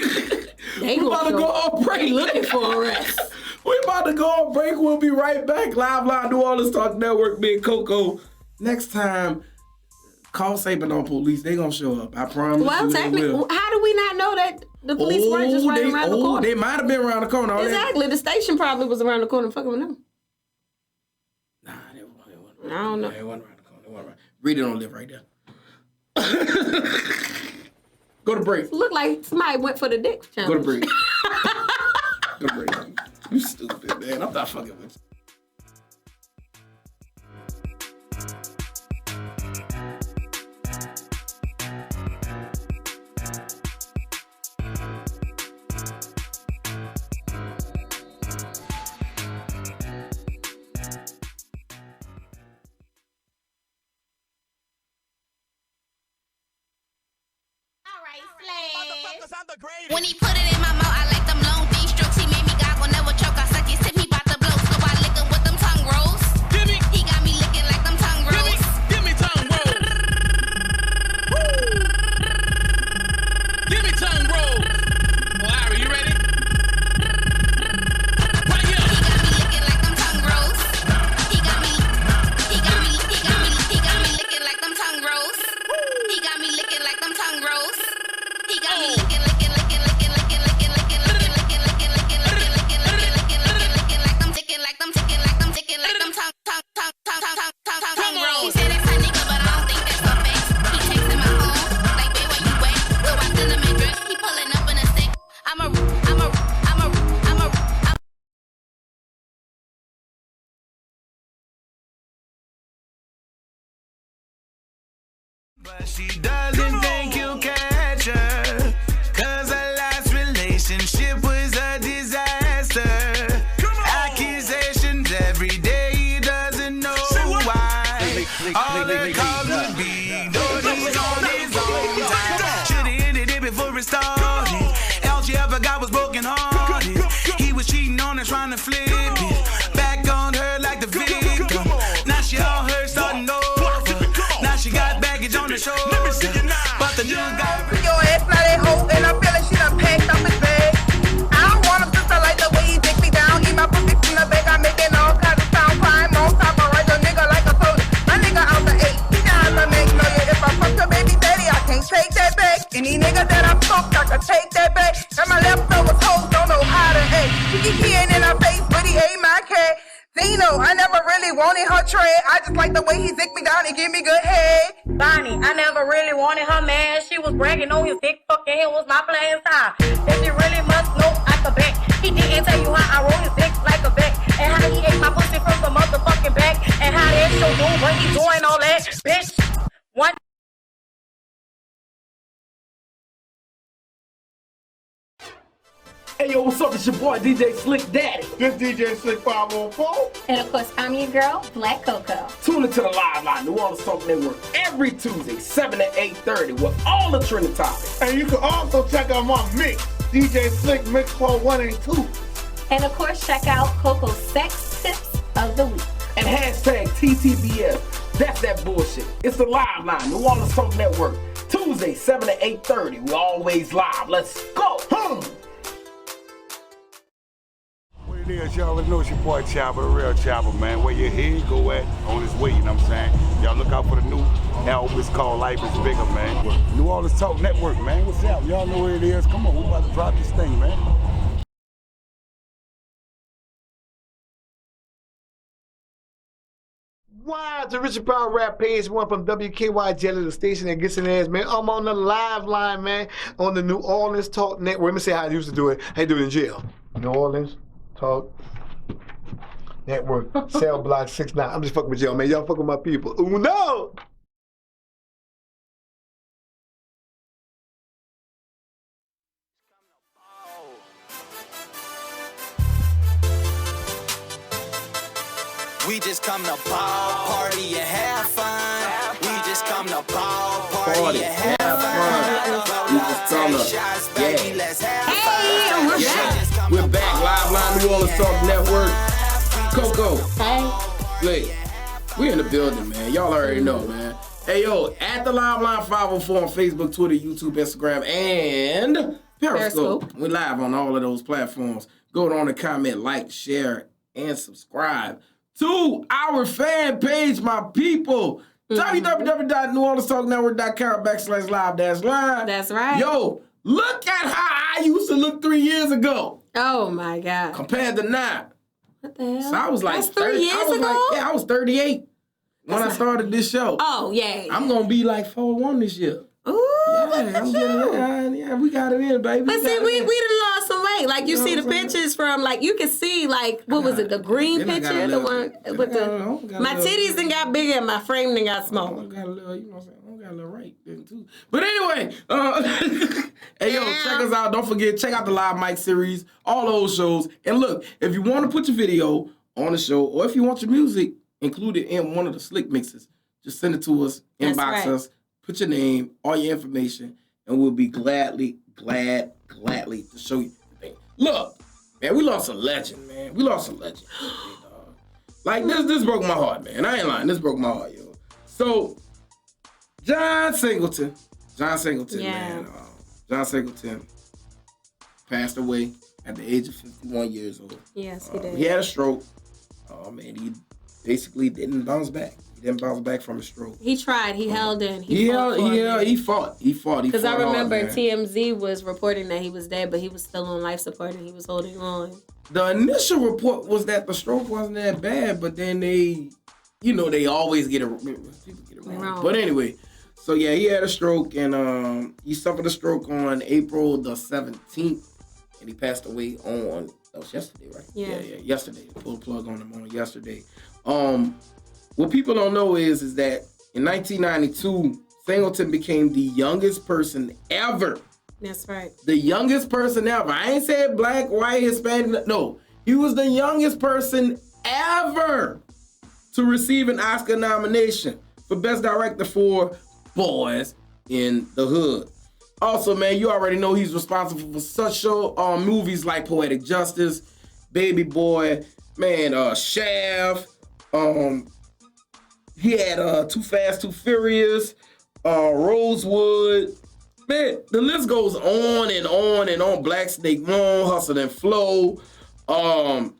G: we're about to go on break.
O: Looking for arrest.
G: We're about to go on break. We'll be right back. Live New Orleans Talk Network, me and Coco. Next time, call St. Bernard Police. They gonna show up. I promise.
O: Well, technically, how do we not know that the police weren't just right around the corner?
G: They might have been around the corner.
O: Exactly. The station probably was around the corner fucking with them.
G: Nah, they weren't.
O: I don't know.
G: They weren't around the corner. Rita don't live right there. Go to break.
O: Look like somebody went for the dick challenge.
G: Go to break. Go to break. You stupid, man. I'm not fucking with you.
Q: When he put it in my mouth, I like them long D strokes. He made me goggle, never choke. I suck his tip, he bout to blow. So I lick him with them tongue rolls. He got me licking like them tongue rolls. Give me tongue rolls. Give me tongue rolls. Well, Ari, you ready? Right here. He got me licking like them tongue rolls. He got me licking like them tongue rolls. He got me licking like them tongue rolls. He got me licking.
I: But she doesn't think you'll catch her, 'cause her last relationship was a disaster. Accusations every day, he doesn't know why. All the calls would be, though he's on his own time. Should've ended it before it started. All she ever got was broken hearted. He was cheating on her, trying to flip it back on her like the victim. Now she all her starting over. Now she got baggage on the shoulder, but the new guy.
R: Your ass not at home, and I feel like she done packed up his bag. I don't want him just to like the way he dick me down. Eat my pussy from the back, I'm making all kinds of sound. Climb on top, I ride your nigga like a soldier. My nigga out the 8, he got the magnolia. If I fuck your baby daddy, I can't take that back. Any nigga that I fucked, I can take that back. And my leftovers hoes don't know how to act. He ain't in her face, but he ain't my cat. Zeno, I never really wanted her tread. I just like the way he dick me down and give me good head.
S: Bonnie, I never really wanted her man. She was bragging on his dick, fucking him was not playing time. If you really must know at the back, he didn't tell you how I roll his dick like a back, and how he ate my pussy from the motherfucking back, and how that show doing what he doing all that, bitch. One.
J: Hey yo, what's up? It's your boy DJ Slick Daddy.
C: This DJ Slick 514.
H: And of course, I'm your girl, Black Coco.
J: Tune into the Live Line, New Orleans Talk Network, every Tuesday, 7 to 8:30 with all the trending topics.
C: And you can also check out my mix, DJ Slick Mix Part 1 and 2.
H: And of course, check out Coco's Sex Tips of the Week.
J: And hashtag TTBS. That's that bullshit. It's the Live Line, New Orleans Talk Network, Tuesday, 7 to 8:30. We're always live. Let's go.
T: it is. Y'all already know it's your boy Chopper, the real Chopper, man. Where your head go at on his way, you know what I'm saying? Y'all look out for the new album. It's called Life is Bigger, man. New Orleans Talk Network, man. What's up? Y'all know where it is. Come on, we about to drop this thing, man.
C: Why the Richard Power Rap page one from WKY Jelly, the station that gets in ass, man. I'm on the live line, man, on the New Orleans Talk Network. Let me say how I used to do it. How you do it in jail? New Orleans Talk Network, cell block 69. I'm just fucking with y'all, man. Y'all fucking with my people. Ooh, no!
I: We just come to ball, party, and have fun. We just come to ball, party, and have fun.
G: We just come to, yeah.
I: Let's have fun.
O: We're back.
G: We're back, Live Line New Orleans Talk Network. Coco.
O: Hey.
G: Look, we in the building, man. Y'all already know, man. Hey, yo, at the Live Line 504 on Facebook, Twitter, YouTube, Instagram, and Periscope. We're live on all of those platforms. Go on and comment, like, share, and subscribe to our fan page, my people. www.neworleanstalknetwork.com/live-line.
O: That's right.
G: Yo, look at how I used to look 3 years ago.
O: Oh my God.
G: Compared to now.
O: What the hell?
G: So I was like,
O: that's 3 years ago?
G: I was 38 when I started this show.
O: Oh, yeah.
G: I'm going to be like 41 this year.
O: Ooh,
G: yeah, I'm getting yeah, we got it in, baby.
O: But see, we done lost some weight. Like, you see the pictures from, like, you can see, like, what was it, the green picture? The one with the, my titties done got bigger and my frame done got smaller.
G: I got a little, you know what I'm saying? I got a little right then, too. But anyway, hey, yo, check us out. Don't forget, check out the Live Mic series, all those shows. And look, if you want to put your video on the show, or if you want your music included in one of the slick mixes, just send it to us, inbox us. Put your name, all your information, and we'll be gladly to show you the thing. Look, man, we lost a legend, man. We lost a legend. Like, this broke my heart, man. I ain't lying. This broke my heart, yo. So, John Singleton, man. John Singleton passed away at the age of 51 years old.
O: Yes, he did.
G: He had a stroke. And he basically didn't bounce back. He didn't bounce back from a stroke.
O: He tried. He held in.
G: He fought.
O: Because I remember TMZ was reporting that he was dead, but he was still on life support and he was holding on.
G: The initial report was that the stroke wasn't that bad, but then they always get it wrong. But anyway, so yeah, he had a stroke and he suffered a stroke on April the 17th, and he passed away on, that was yesterday, right?
O: Yeah,
G: yesterday. Pulled the plug on him on yesterday. What people don't know is that in 1992, Singleton became the youngest person ever.
O: That's right.
G: The youngest person ever. I ain't said black, white, Hispanic. No, he was the youngest person ever to receive an Oscar nomination for Best Director for Boys in the Hood. Also, man, you already know he's responsible for such movies like Poetic Justice, Baby Boy, man, Shaft. He had Too Fast, Too Furious, Rosewood. Man, the list goes on and on and on. Black Snake Moan, Hustle and Flow. Man,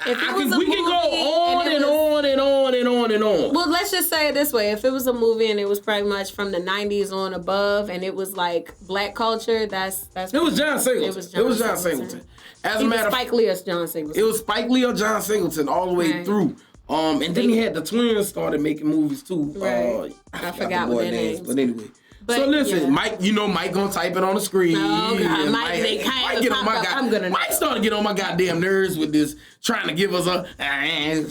G: we can go on and on and on and on and on.
O: Well, let's just say it this way. If it was a movie and it was pretty much from the 90s on above and it was like black culture, that's
G: it was John Singleton. It was John Singleton. As a matter of
O: Spike Lee or John Singleton.
G: It was Spike Lee or John Singleton all the way through. And then he had the twins started making movies too.
O: Right. I forgot what their names.
G: But anyway. So listen, Mike, Mike gonna type it on the screen.
O: Oh, God.
G: Mike started to get on my goddamn nerves with this, trying to give us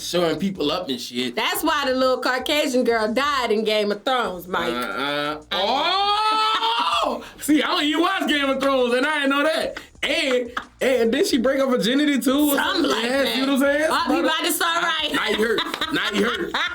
G: showing people up and shit.
O: That's why the little Caucasian girl died in Game of Thrones, Mike.
G: See, I don't even watch Game of Thrones, and I didn't know that. And did she break her virginity too?
O: Something like that.
G: You know what I'm saying?
O: Oh, he might have saw right.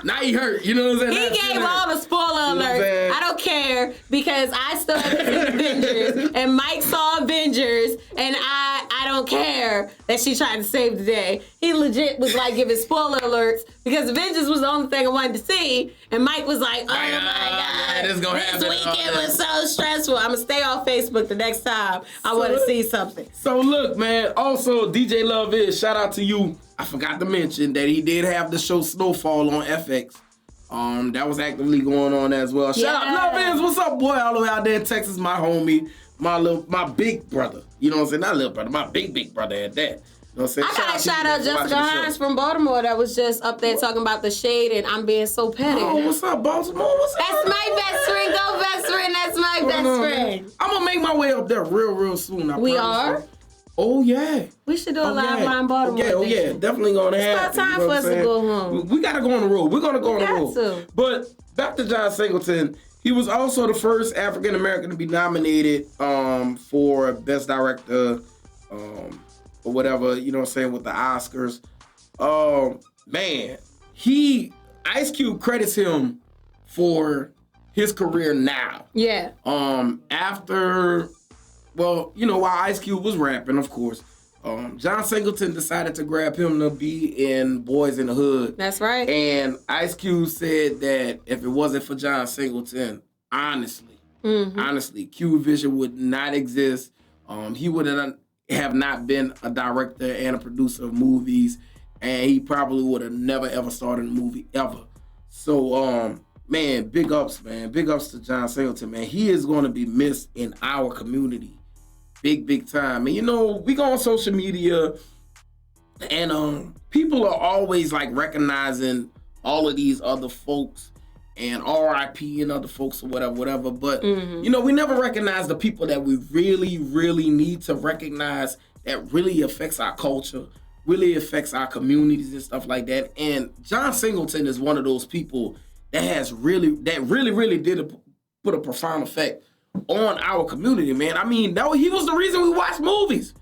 G: Now he hurt. You know what I'm saying?
O: He gave all the spoiler alerts. I don't care because I still haven't seen Avengers, and Mike saw Avengers, and I don't care. character that she tried to save the day. He legit was like giving spoiler alerts because Avengers was the only thing I wanted to see. And Mike was like, oh my God, this weekend was so stressful. I'm going to stay off Facebook the next time I want to see something.
G: So look, man, also DJ Love Is, shout out to you. I forgot to mention that he did have the show Snowfall on FX. That was actively going on as well. Shout out, Love Is, what's up, boy? All the way out there in Texas, my homie, my big brother. You know what I'm saying? Not little brother, my big brother at that. You know what I'm saying?
O: I gotta shout out Jessica Hines from Baltimore that was just up there talking about the shade and I'm being so petty.
G: Oh, what's up, Baltimore? What's up?
O: That's my best friend. Go best friend. That's my best friend.
G: I'm gonna make my way up there real soon. I
O: We
G: promise.
O: are?
G: Oh, yeah.
O: We should do a live line Baltimore.
G: Oh, yeah. Definitely gonna happen.
O: It's about time for us to go home.
G: We gotta go on the road. We're gonna go on the road.
O: to.
G: But back to John Singleton. He was also the first African American to be nominated for Best Director or whatever, you know what I'm saying, with the Oscars. Man, Ice Cube credits him for his career now.
O: Yeah.
G: After, well, you know, while Ice Cube was rapping, of course, John Singleton decided to grab him to be in Boys in the Hood.
O: That's right.
G: And Ice Cube said that if it wasn't for John Singleton, honestly, Cube Vision would not exist. He would have not been a director and a producer of movies, and he probably would have never ever started a movie ever. So, man, big ups, man. Big ups to John Singleton, man. He is going to be missed in our community. Big time. And you know, we go on social media and people are always like recognizing all of these other folks and RIP and other folks or whatever. But you know, we never recognize the people that we really need to recognize that really affects our culture, really affects our communities and stuff like that. And John Singleton is one of those people that really did put a profound effect on our community, man. I mean, he was the reason we watched movies.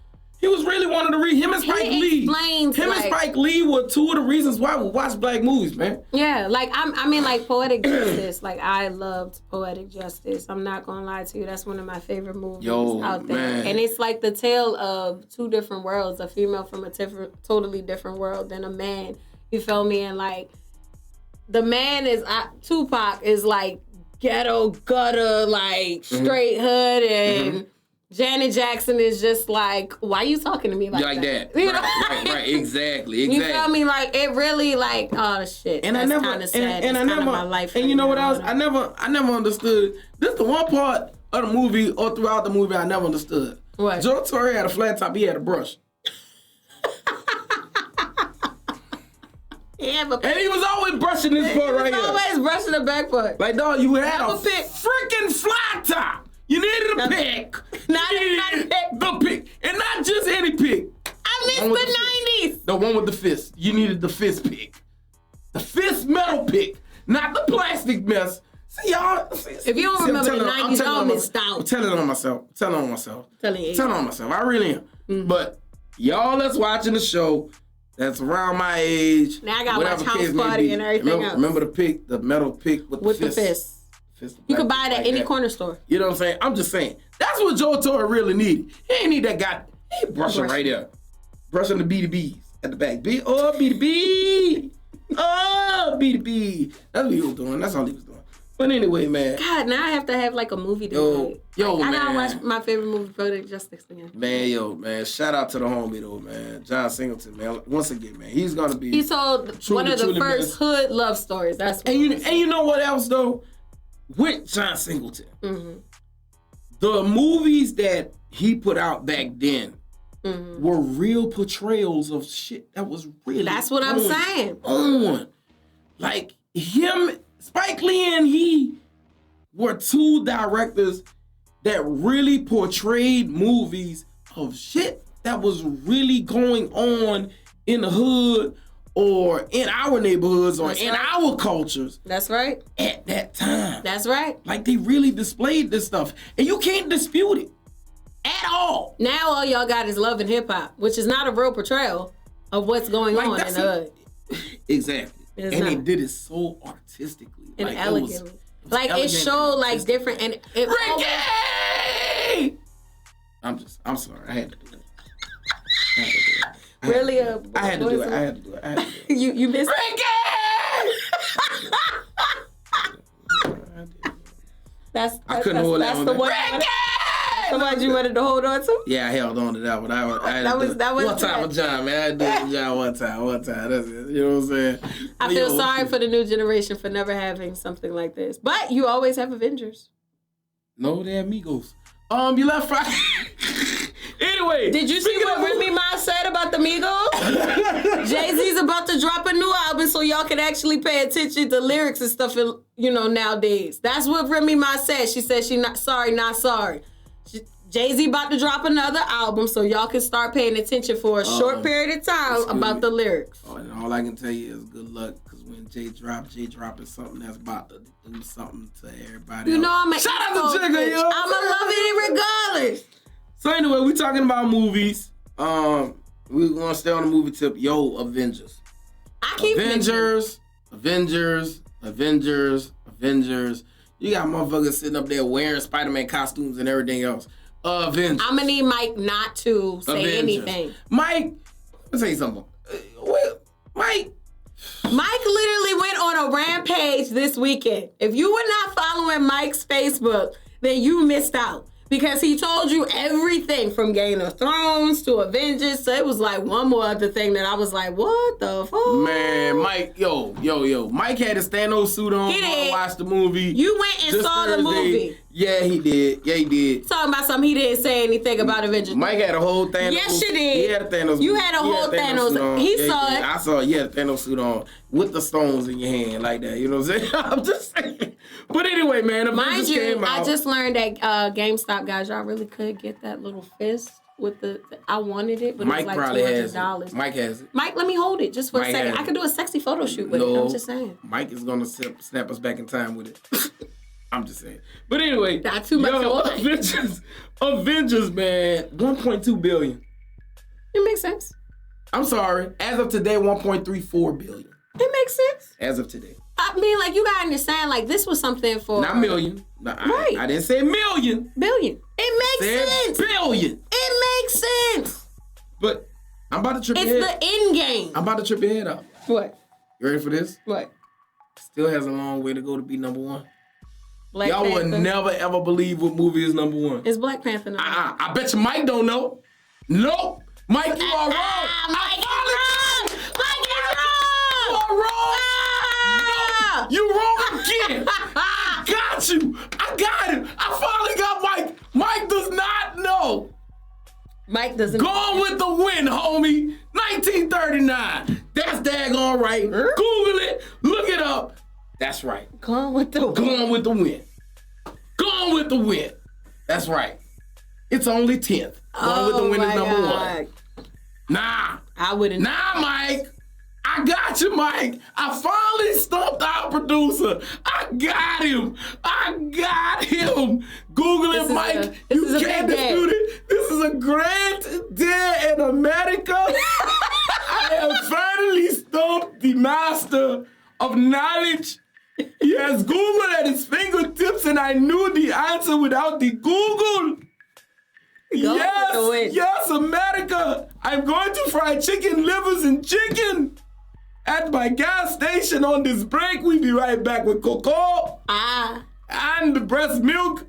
G: He was really one of the reasons. Him and Spike Lee were two of the reasons why we watch black movies, man.
O: Yeah, like I mean, like Poetic Justice. Like I loved Poetic Justice. I'm not gonna lie to you. That's one of my favorite movies out there.
G: Man.
O: And it's like the tale of two different worlds: a female from a totally different world than a man. You feel me? And like the man is Tupac is like ghetto gutter, like straight hood, and Janet Jackson is just like, why you talking to me like that? You know?
G: Right, exactly.
O: You feel me? Like it really, like, oh shit.
G: And
O: that's
G: I never,
O: kind of sad.
G: and I never,
O: my life.
G: and you know what else? I never understood. This is the one part of the movie or throughout the movie I never understood.
O: What?
G: Joe Torre had a flat top. He had a brush.
O: Yeah, but
G: and he was always brushing this part right here.
O: Always brushing the back part.
G: Like, dog, you had a freaking fly top. You needed a pick. The pick. And not just any pick.
O: I miss the 90s.
G: The one with the fist. You needed the fist pick. The fist metal pick. Not the plastic mess. See, y'all.
O: If you don't remember the 90s, y'all missed out.
G: I'm telling on myself. Telling on myself. I really am. But y'all that's watching the show that's around my age.
O: Now I gotta watch House Party and everything else.
G: Remember the pick, the metal pick with the fist.
O: You can buy it at any corner store.
G: You know what I'm saying? I'm just saying. That's what Joe Torre really needed. He ain't need that guy. He brushing right there. Brushing the BDBs at the back. BDB. Oh, BDB. That's what he was doing. That's all he was doing. But anyway, man.
O: God, now I have to have like a movie to
G: Yo, man.
O: I gotta watch my favorite movie, Poetic Justice again.
G: Man. Shout out to the homie, though, man. John Singleton, man. Once again, man. He's gonna be.
O: He told one of the first hood love stories. That's what
G: and you know what else, though? With John Singleton, the movies that he put out back then were real portrayals of shit that was really.
O: That's what I'm saying.
G: Like him, Spike Lee, and he were two directors that really portrayed movies of shit that was really going on in the hood or in our neighborhoods or in our cultures.
O: That's right.
G: At that time.
O: That's right.
G: Like they really displayed this stuff. And you can't dispute it at all.
O: Now all y'all got is Love and Hip Hop, which is not a real portrayal of what's going on in the hood.
G: Exactly. They did it so artistically.
O: And elegantly. It showed like different and it
G: Ricky! I'm sorry, I had to do that.
O: Really?
G: I had to do it.
O: You missed That's
G: I couldn't hold that one.
O: the one. The one you wanted to hold on to?
G: Yeah, I held on to that one. That was one time with John, man. I had to do it with John one time. That's it. You know what I'm saying?
O: I feel sorry for the new generation for never having something like this. But you always have Avengers.
G: No, they're Migos. You left Friday. Anyway,
O: did you see what Remy Ma said about the Migos? Jay-Z's about to drop a new album so y'all can actually pay attention to lyrics and stuff, nowadays. That's what Remy Ma said. She said she not sorry. Jay-Z about to drop another album so y'all can start paying attention for a short period of time about the lyrics.
G: Oh, and all I can tell you is good luck, because when Jay dropping something that's about to do something to everybody else.
O: I'm a
G: shout out to Jigga, yo.
O: I'ma love it regardless.
G: So anyway, we talking about movies. We're gonna stay on the movie tip. Yo, Avengers. Avengers. You got motherfuckers sitting up there wearing Spider-Man costumes and everything else. Avengers.
O: I'm gonna need Mike not to say anything.
G: Mike, let's say something. Mike
O: literally went on a rampage this weekend. If you were not following Mike's Facebook, then you missed out. Because he told you everything from Game of Thrones to Avengers. So it was like one more other thing that I was like, what the fuck?
G: Man, Mike, yo. Mike had his Thanos suit on.
O: He did.
G: Watch the movie.
O: You went and saw the movie.
G: Yeah, he did.
O: Talking about something he didn't say anything about Avengers.
G: Mike had a whole Thanos.
O: Yes, you did.
G: He had a Thanos.
O: You had a whole Thanos. He saw it.
G: I saw it. You had a Thanos suit on with the stones in your hand like that. You know what I'm saying? I'm just saying. But anyway, man, Avengers came out.
O: I just learned that GameStop guys, y'all really could get that little fist with the. I wanted it, but
G: Mike
O: it was like
G: probably has
O: $200.
G: it. Mike has it.
O: Mike, let me hold it just for a second. I could do a sexy photo shoot with it. I'm just saying.
G: Mike is gonna snap us back in time with it. I'm just saying. But anyway,
O: not too much.
G: Avengers, man, 1.2 billion.
O: It makes sense.
G: I'm sorry. As of today, 1.34 billion.
O: It makes sense.
G: As of today.
O: I mean, like, you gotta understand, like, this was something for...
G: Not million. No,
O: right.
G: I didn't say million.
O: Billion. It makes sense.
G: Billion.
O: It makes sense.
G: But I'm about to trip your head.
O: It's the end game.
G: I'm about to trip your head up.
O: What?
G: You ready for this?
O: What?
G: Still has a long way to go to be number one.
O: Black
G: Y'all
O: Panther.
G: would never, ever believe what movie is number one.
O: It's Black Panther number one.
G: I bet you Mike don't know. Nope. Mike, you are wrong.
O: Mike is wrong. Mike is wrong.
G: You are wrong. No, you wrong again. I got you. I got him. I finally got Mike. Mike does not know.
O: Mike doesn't.
G: Gone with the Wind, homie. 1939. That's daggone right. Google it. Look it up. That's right.
O: Gone with the Wind.
G: Gone with the Wind. Gone with the Wind. That's right. It's only 10th. Gone with the Wind is number one. Nah.
O: I wouldn't.
G: Nah, Mike. I got you, Mike. I finally stumped our producer. I got him. Google it, Mike. You can't dispute it. This is a great day in America. I have finally stumped the master of knowledge. He has Google at his fingertips, and I knew the answer without the Google. Yes, America. I'm going to fry chicken livers and chicken at my gas station on this break. We'll be right back with cocoa and breast milk.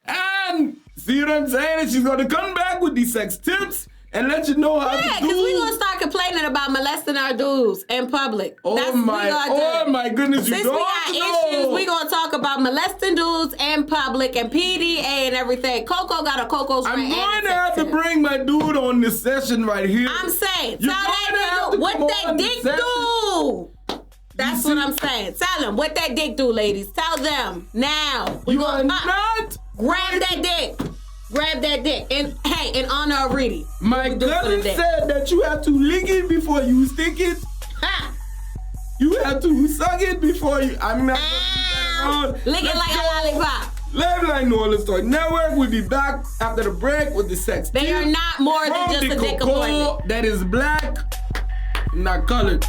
G: And see what I'm saying? And she's going to come back with the sex tips and let you know how to do.
O: Yeah, because we're going to start complaining about molesting our dudes in public.
G: Oh my goodness,
O: Since we got issues, we're going to talk about molesting dudes in public and PDA and everything. Coco got a Coco's
G: I'm going to have to bring my dude on this session right here.
O: I'm saying, tell that nigga what that dick do. That's what I'm saying. Tell them what that dick do, ladies. Tell them now.
G: You are not
O: grab that dick. Grab that dick. And hey, in honor of Reedy.
G: My cousin said that you have to lick it before you stick it.
O: Ha!
G: You have to suck it before you. I'm not
O: lick it like a lollipop.
G: Live Like NOLA Story Network will be back after the break with the sex.
O: They are not more than just a dick appointment.
G: That is black, not colored.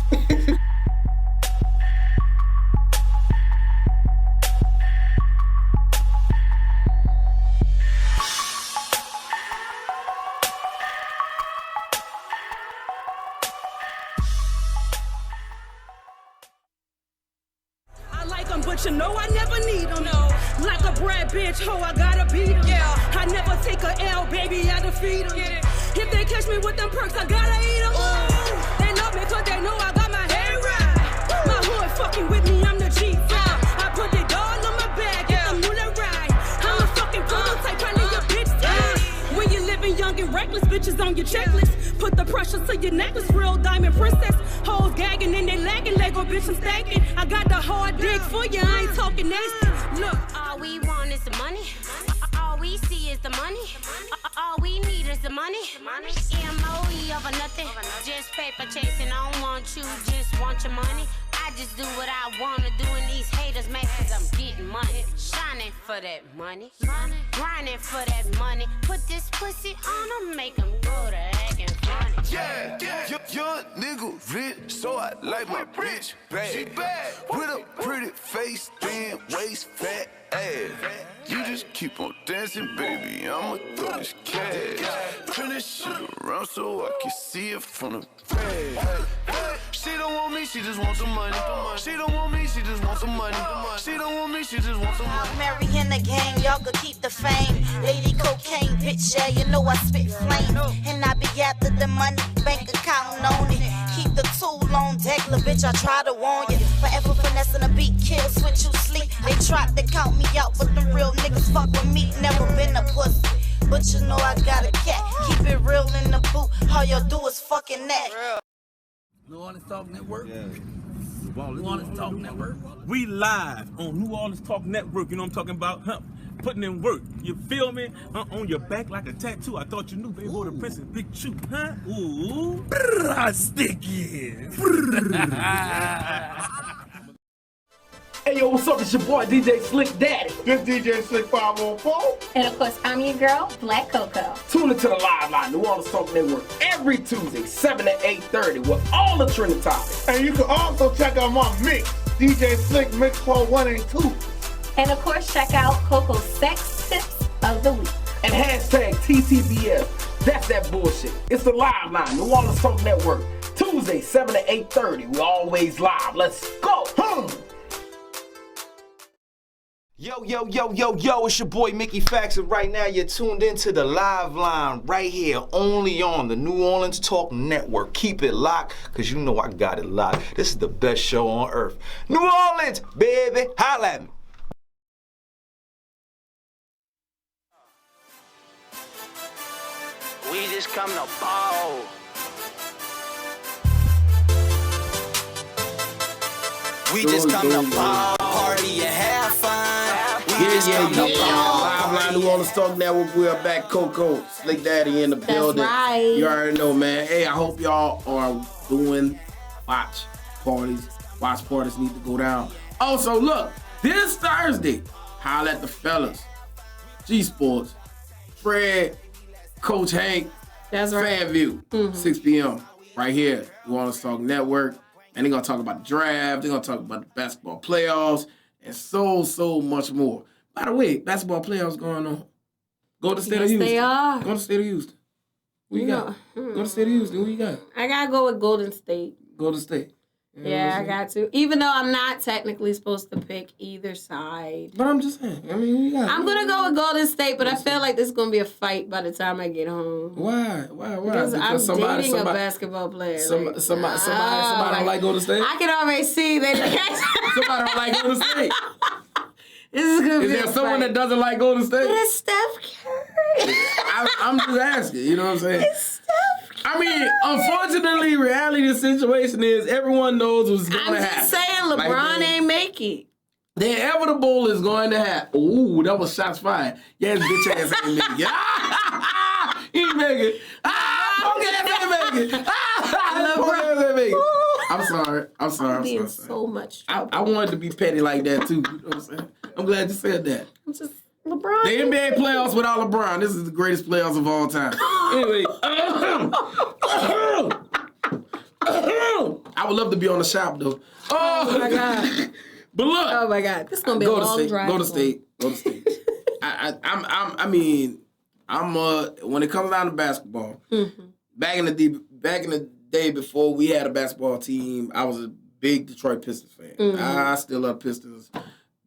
A: you know I never need them. No. Like a brat bitch, ho, I gotta beat them. Yeah. I never take a L, baby, I defeat them. If they catch me with them perks, I gotta eat them. They love me cause they know I got my head right. My hood fucking with me, I'm the G5. I put the doll on my back, get the NOLA right. I'm a fucking prototype, I need your bitch time. When you living young and reckless, bitches on your checklist. Put the pressure to your necklace, real diamond princess. Hoes gagging and they lagging, Lego bitch, I'm stacking. I got the hard dick for you, I ain't talking nasty. Look,
K: all we want is the money. All we see is the money. All we need is the money. MOE over nothing. Just paper chasing. I don't want you, just want your money. I just do what I wanna do, and these haters mad cause I'm getting money. Shining for that money. Grinding for that money. Put this pussy on them, make them go to acting funny.
U: Yeah, young nigga rich, so I like my bitch bad. She bad with a pretty face, thin waist, fat ass. You just keep on dancing, baby. I'ma throw this cash. Turn this shit around so I can see it from the back. She don't want me, she just wants some money. She don't want me, she just wants some money. She don't want me, she just wants some money.
V: Marrying the gang, y'all could keep the fame. Lady cocaine, bitch, yeah, you know I spit flame. And I be after the money, bank account on it. Keep the tool on deck, little bitch, I try to warn you. Forever finessing a beat, kill, switch you sleep. They tried to count me out, but them real niggas fuck with me. Never been a pussy, but you know I got a cat. Keep it real in the boot, all y'all do is fucking that.
D: New Orleans Talk Network. New Orleans Talk Network.
E: We live on New Orleans Talk Network. You know what I'm talking about? Huh? Putting in work. You feel me? On your back like a tattoo. I thought you knew, baby. Hold the princess, big chew, huh? Ooh.
J: Sticky. Hey, yo, what's up? It's your boy, DJ Slick Daddy.
F: This DJ Slick 504.
H: And of course, I'm your girl, Black Coco.
J: Tune into the Live Line, New Orleans Talk Network, every Tuesday, 7 to 8:30, with all the trending topics.
F: And you can also check out my mix, DJ Slick Mix for 1 and 2.
H: And of course, check out Coco's Sex Tips of the Week.
J: And hashtag TTBS. That's that bullshit. It's the Live Line, New Orleans Talk Network, Tuesday, 7 to 8:30. We always live. Let's go.
W: Yo, it's your boy Mickey Fax, and right now you're tuned into the Live Line right here, only on the New Orleans Talk Network. Keep it locked, because you know I got it locked. This is the best show on earth. New Orleans, baby, holla at me.
I: We just come to ball. We just come to ball, party and have fun.
G: Live Line New Orleans Talk Network. We are back. Coco, Slick Daddy in the building.
O: right.
G: You already know, man. Hey, I hope y'all are doing watch parties. Watch parties need to go down. Also, look, this Thursday, holla at the fellas. G Sports, Fred, Coach Hank,
O: that's right.
G: Fan View, 6 p.m. right here, New Orleans Talk Network. And they're going to talk about the draft. They're going to talk about the basketball playoffs and so much more. By the way, basketball playoffs going on. Go to the state of Houston.
O: They are.
G: Go to the state of Houston. Who you got? Go to the state of Houston. Who you got?
O: I got to go with Golden State.
G: Golden State. You know
O: Yeah, I got to. Even though I'm not technically supposed to pick either side.
G: But I'm just saying. I mean, who you got?
O: I'm going to go with Golden State, but I feel like this is going to be a fight by the time I get home.
G: Why?
O: Because I'm dating a basketball player.
G: Somebody don't like Golden State?
O: I can already see that.
G: Somebody don't like Golden State?
O: This is going to be
G: Is there someone that doesn't like Golden State?
O: But it's Steph Curry.
G: I'm just asking. You know what I'm saying?
O: It's Steph Curry.
G: I mean, unfortunately, reality of the situation is everyone knows what's going to happen.
O: I'm just saying LeBron ain't make it.
G: The inevitable is going to happen. Ooh, that was shots fired. Yeah, his bitch ass ain't make it. He ain't make it. Punk ass ain't make it. Punk ass ain't make it. I'm sorry. I'm sorry.
O: So much
G: trouble. I wanted to be petty like that too. You know what I'm saying? I'm glad you said that.
O: I'm just LeBron.
G: The NBA playoffs without LeBron. This is the greatest playoffs of all time. Anyway. I would love to be on the shop though.
O: Oh my God.
G: But look.
O: Oh my God. This is gonna be a long drive.
G: Go to state. I mean, when it comes down to basketball, back in the day before we had a basketball team, I was a big Detroit Pistons fan. I still love Pistons.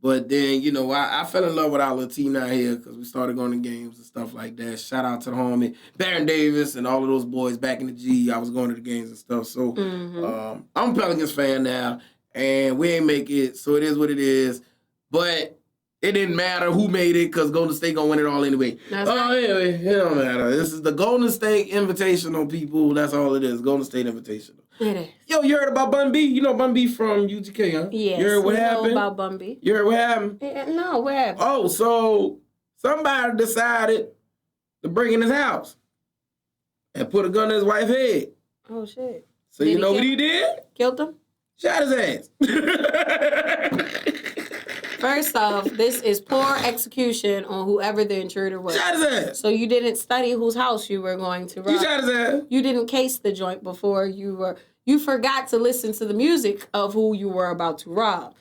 G: But then, you know, I fell in love with our little team out here because we started going to games and stuff like that. Shout out to the homie Baron Davis and all of those boys back in the G. I was going to the games and stuff. So I'm a Pelicans fan now, and we ain't make it, so it is what it is. But it didn't matter who made it because Golden State going to win it all anyway. Anyway, it don't matter. This is the Golden State Invitational, people. That's all it is, Golden State Invitational.
O: It is.
G: Yo, you heard about Bun B? You know Bun B from UGK, huh?
O: Yes.
G: You heard what happened?
O: Know about Bun B.
G: You heard what happened?
O: No, what happened?
G: Oh, so somebody decided to break in his house and put a gun in his wife's head.
O: Oh, shit.
G: So you know what he did?
O: Killed him?
G: Shot his ass.
O: First off, this is poor execution on whoever the intruder was.
G: Shot his ass.
O: So you didn't study whose house you were going to rob.
G: He shot his ass.
O: You didn't case the joint before you forgot to listen to the music of who you were about to rob.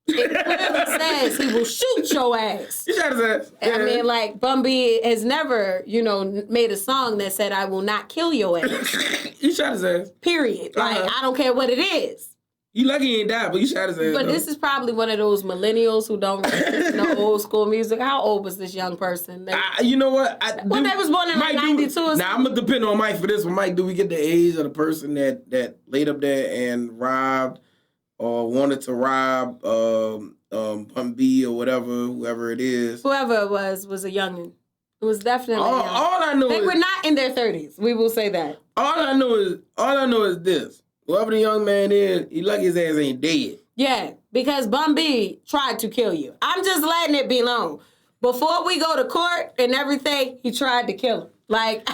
O: It clearly says he will shoot your ass.
G: He shot his ass.
O: I mean, like, Bun B has never, made a song that said, I will not kill your ass.
G: He shot his ass.
O: Period. Like, I don't care what it is.
G: You lucky he ain't died, but he shot his ass.
O: But this is probably one of those millennials who don't listen to old school music. How old was this young person?
G: You know what?
O: They was born in like 92 or something.
G: Now, I'm going to depend on Mike for this one. Mike, do we get the age of the person that laid up there and robbed or wanted to rob Bun B or whoever it is?
O: Whoever it was a youngin'. It was definitely
G: all I know
O: they were not in their 30s. We will say that.
G: All I know is this. Whoever the young man is, he lucky his ass ain't dead.
O: Yeah, because Bun B tried to kill you. I'm just letting it be known. Before we go to court and everything, he tried to kill him. Like,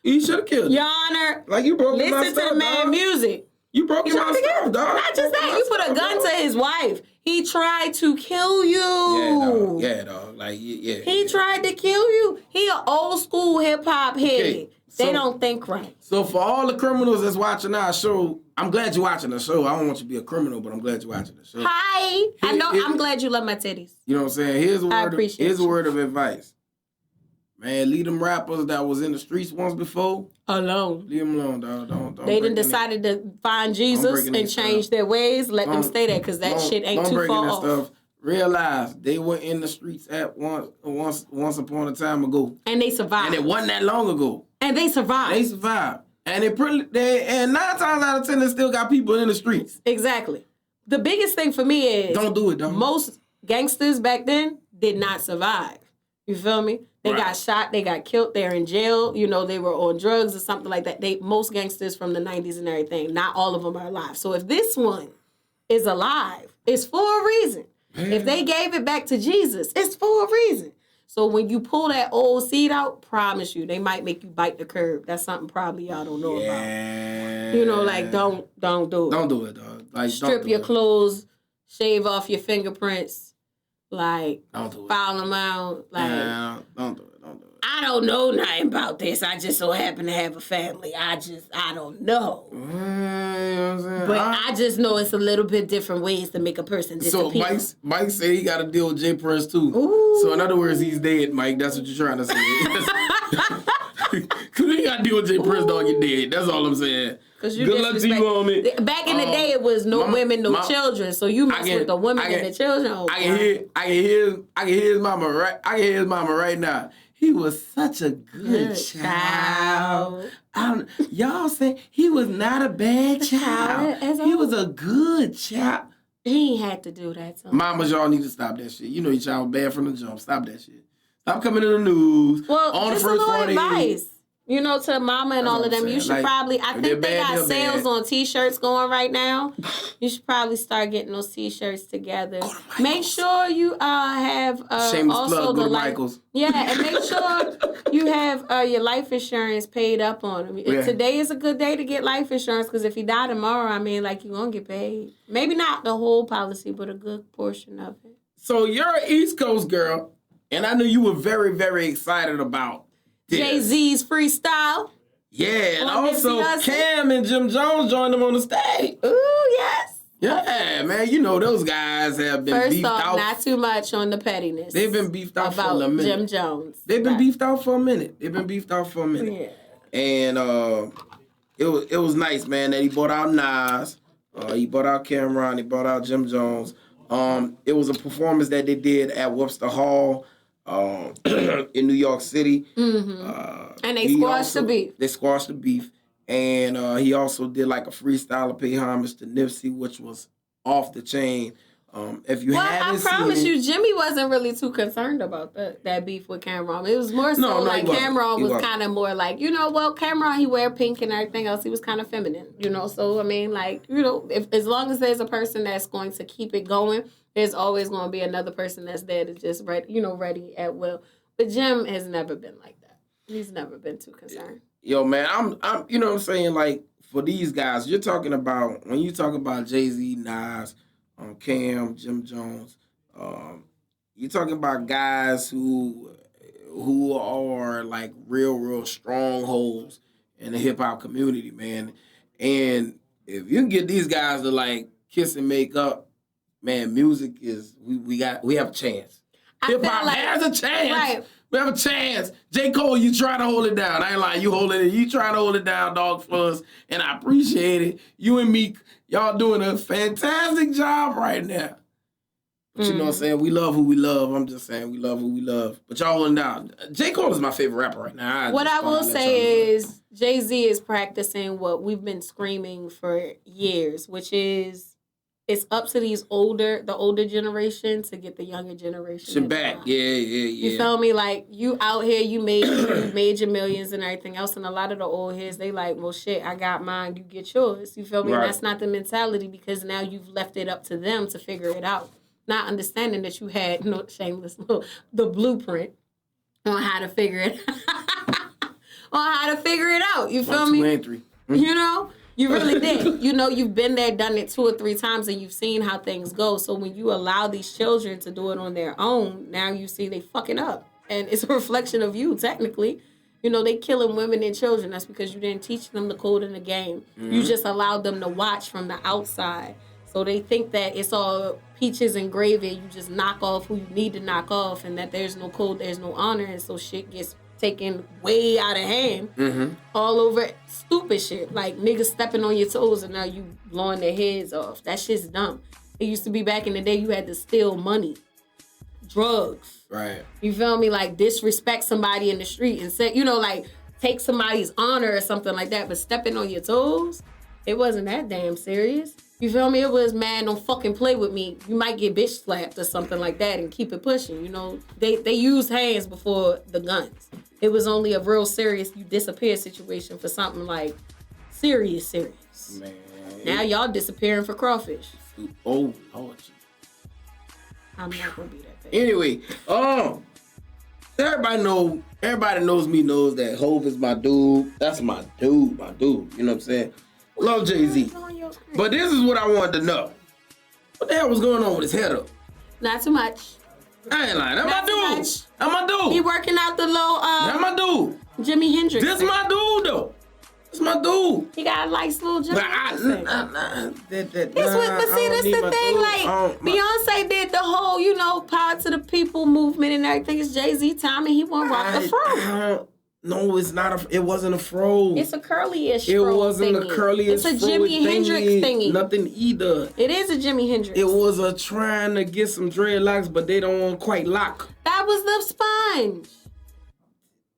G: he should have killed him.
O: Your Honor,
G: like you broke
O: listen
G: my
O: to
G: stuff,
O: the man
G: dog.
O: Music.
G: You broke my stuff, dog.
O: Not just that, you put a gun to his wife. He tried to kill you.
G: Yeah, dog. Like, yeah.
O: He tried to kill you. He an old school hip hop head.
G: Okay,
O: they don't think right.
G: So for all the criminals that's watching our show, I'm glad you're watching the show. I don't want you to be a criminal, but I'm glad you're watching the show.
O: Hi. I'm glad you love my titties.
G: You know what I'm saying? Here's a
O: you.
G: word of advice. Man, leave them rappers that was in the streets once before
O: alone.
G: Leave them alone, dog. Don't
O: they done decided to find Jesus and change their ways. Let them stay there because that shit ain't too far off.
G: Stuff. Realize they were in the streets at once upon a time ago.
O: And they survived.
G: And it wasn't that long ago.
O: And they survived.
G: They survived. And and 9 times out of 10, they still got people in the streets.
O: Exactly. The biggest thing for me is
G: don't do it, dog.
O: Most gangsters back then did not survive. You feel me? They got shot, they got killed, they're in jail, they were on drugs or something like that. Most gangsters from the 90s and everything, not all of them are alive. So if this one is alive, it's for a reason. Man. If they gave it back to Jesus, it's for a reason. So when you pull that old seed out, promise you, they might make you bite the curb. That's something probably y'all don't know about. Like don't do it.
G: Don't do it, dog. Like
O: strip your clothes, shave off your fingerprints. Like,
G: don't do it.
O: File them out. Like,
G: don't do it.
O: I don't know nothing about this. I just so happen to have a family. I don't know. But I just know it's a little bit different ways to make a person disappear.
G: So Mike said he got to deal with J Prince too. Ooh. So in other words, he's dead, Mike. That's what you're trying to say. Because you got to deal with J Prince, dog. You're dead. That's all I'm saying. Good luck to you, homie.
O: Back in the day, it was no women, no children. So you mess with the women and the children. Oh,
G: I can hear his mama right. I can hear his mama right now. He was such a good child. Y'all say he was not a bad child. He was a good child.
O: He ain't had to do that. So.
G: Mamas, y'all need to stop that shit. You know your child bad from the jump. Stop that shit. Stop coming in the news.
O: Well,
G: on
O: just
G: the first
O: a little
G: 40.
O: advice. To mama and all of them, you should probably, I think they got sales on T-shirts going right now. You should probably start getting those T-shirts together. Make sure you have
G: shameless
O: also
G: plug,
O: the
G: Michaels.
O: Yeah, and make sure you have your life insurance paid up on them.
G: Yeah.
O: Today is a good day to get life insurance because if you die tomorrow, you're going to get paid. Maybe not the whole policy, but a good portion of it.
G: So you're an East Coast girl, and I know you were very, very excited about
O: Jay-Z's freestyle.
G: Yeah, and also Cam and Jim Jones joined them on the stage.
O: Ooh, yes.
G: Yeah, man, those guys have been beefed out.
O: First off, not too much on the pettiness.
G: They've been beefed out for a minute.
O: Jim Jones.
G: They've been beefed out for a minute. Yeah. And it was nice, man, that he brought out Nas, he brought out Cameron, he brought out Jim Jones. It was a performance that they did at Webster Hall in New York City.
O: And they squashed the beef.
G: They squashed the beef. And he also did like a freestyle to pay homage to Nipsey, which was off the chain. If you haven't seen
O: I promise
G: it,
O: you, Jimmy wasn't really too concerned about that beef with Cameron. It was more so like Cameron was kind of more like, Cameron, he wear pink and everything else. He was kind of feminine, So, I mean, like, if as long as there's a person that's going to keep it going, there's always going to be another person that's there to just, ready at will. But Jim has never been like that. He's never been too concerned.
G: Yo, man, I'm you know what I'm saying? Like, for these guys, you're talking about, when you talk about Jay-Z, Nas, Cam, Jim Jones, you're talking about guys who are like real strongholds in the hip hop community, man. And if you can get these guys to like kiss and make up, man, music is we have a chance. Hip hop has a chance.
O: Right.
G: We have a chance. J. Cole, you try to hold it down. I ain't lying. You try to hold it down, Dog Fuzz, and I appreciate it. You and Meek, y'all doing a fantastic job right now. But you know what I'm saying? We love who we love. I'm just saying we love who we love. But y'all holding down. J. Cole is my favorite rapper right now.
O: What I will say is Jay-Z is practicing what we've been screaming for years, which is it's up to the older generation to get the younger generation
G: back. Yeah.
O: You feel me? Like, you out here, you made your millions and everything else, and a lot of the old heads, they like, well, shit, I got mine, you get yours. You feel me?
G: Right.
O: And that's not the mentality, because now you've left it up to them to figure it out. Not understanding that you had, shameless, the blueprint on how to figure it out. You feel
G: 1, 2,
O: me?
G: and 3.
O: You really did. You've been there, done it 2 or 3 times, and you've seen how things go. So when you allow these children to do it on their own, now you see they fucking up. And it's a reflection of you, technically. They killing women and children. That's because you didn't teach them the code in the game. You just allowed them to watch from the outside. So they think that it's all peaches and gravy. You just knock off who you need to knock off, and that there's no code, there's no honor. And so shit gets taken way out of hand, all over stupid shit. Like niggas stepping on your toes and now you blowing their heads off. That shit's dumb. It used to be back in the day you had to steal money, drugs.
G: Right.
O: You feel me? Like disrespect somebody in the street and say, like take somebody's honor or something like that. But stepping on your toes, it wasn't that damn serious. You feel me? It was, man, don't fucking play with me. You might get bitch slapped or something like that and keep it pushing. They used hands before the guns. It was only a real serious you disappear situation for something like serious.
G: Man.
O: Now y'all disappearing for crawfish.
G: Oh, Lord.
O: I'm not gonna be that bad.
G: Anyway, everybody knows me, knows that Hov is my dude. That's my dude. You know what I'm saying? Love Jay-Z. But this is what I wanted to know. What the hell was going on with his head up?
O: Not too much.
G: I ain't lying. That's my dude. That's my dude.
O: He working out the little
G: That's my dude.
O: Jimi Hendrix.
G: This my dude though. This my dude.
O: He got a nice little Jimi Hendrix.
G: But
O: see, that's the thing. Like Beyonce did the whole, Power to the People movement and everything. It's Jay-Z time, and he won't rock the fro.
G: No, it's not. It wasn't a fro.
O: It's a curly-ish
G: It
O: fro
G: wasn't
O: thingy.
G: a curly-ish
O: It's a
G: fro
O: Jimi Hendrix thingy.
G: Nothing either.
O: It is a Jimi Hendrix.
G: It was a trying to get some dreadlocks, but they don't quite lock.
O: That was the sponge.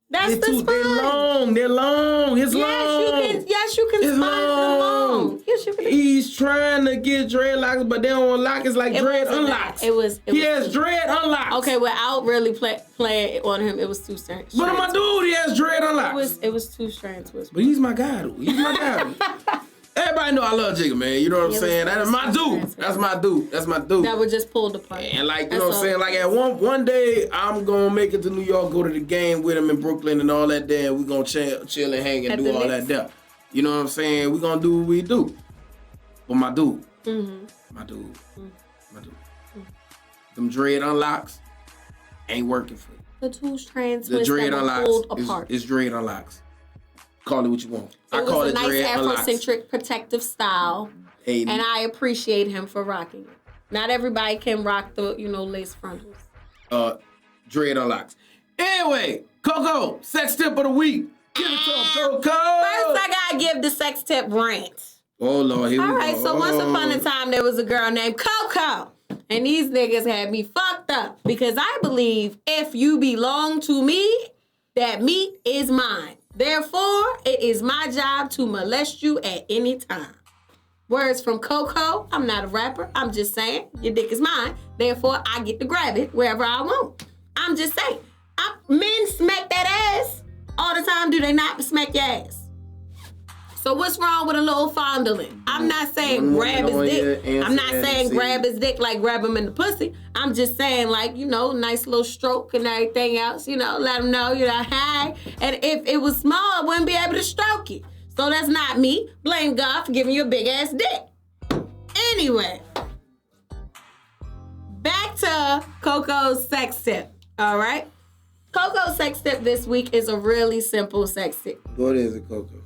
O: That's the sponge.
G: They're long. It's long.
O: Yes, you can
G: it's
O: sponge them long. Yes, you can.
G: He's trying to get dreadlocks, but they don't lock. It's like dread unlocks. He has dread unlocks.
O: Okay, without really playing on him, it was 2 strands.
G: But my dude, he has dread unlocks.
O: It was 2 strands.
G: But he's my guy, though. He's my guy. Everybody know I love Jigga, man. You know what I'm saying? That's my dude. That's my dude. That's my dude.
O: That was just pulled apart.
G: And like, you know what I'm saying? Like at one day, I'm going to make it to New York, go to the game with him in Brooklyn and all that there. We're going to chill and hang and do all that there. You know what I'm saying? We're going to do what we do. But my dude. My dude. Them dread unlocks ain't working for you.
O: The 2 strands
G: the dread unlocks
O: pulled apart.
G: It's dread unlocks. Call it what you want.
O: I call it nice Afrocentric protective style, and I appreciate him for rocking it. Not everybody can rock the, lace frontals.
G: Dread unlocks. Anyway, Coco, sex tip of the week. Give it to him, Coco.
O: First, I gotta give the sex tip rant.
G: Oh Lord, here we go.
O: All right, so once upon a time, there was a girl named Coco. And these niggas had me fucked up because I believe if you belong to me, that meat is mine. Therefore, it is my job to molest you at any time. Words from Coco. I'm not a rapper. I'm just saying, your dick is mine. Therefore, I get to grab it wherever I want. I'm just saying. Men smack that ass all the time. Do they not smack your ass? So what's wrong with a little fondling? I'm not saying grab his dick. I'm not saying grab his dick like grab him in the pussy. I'm just saying like, nice little stroke and everything else, let him know, hi. And if it was small, I wouldn't be able to stroke it. So that's not me. Blame God for giving you a big ass dick. Anyway, back to Coco's sex tip, all right? Coco's sex tip this week is a really simple sex tip.
G: What is it, Coco?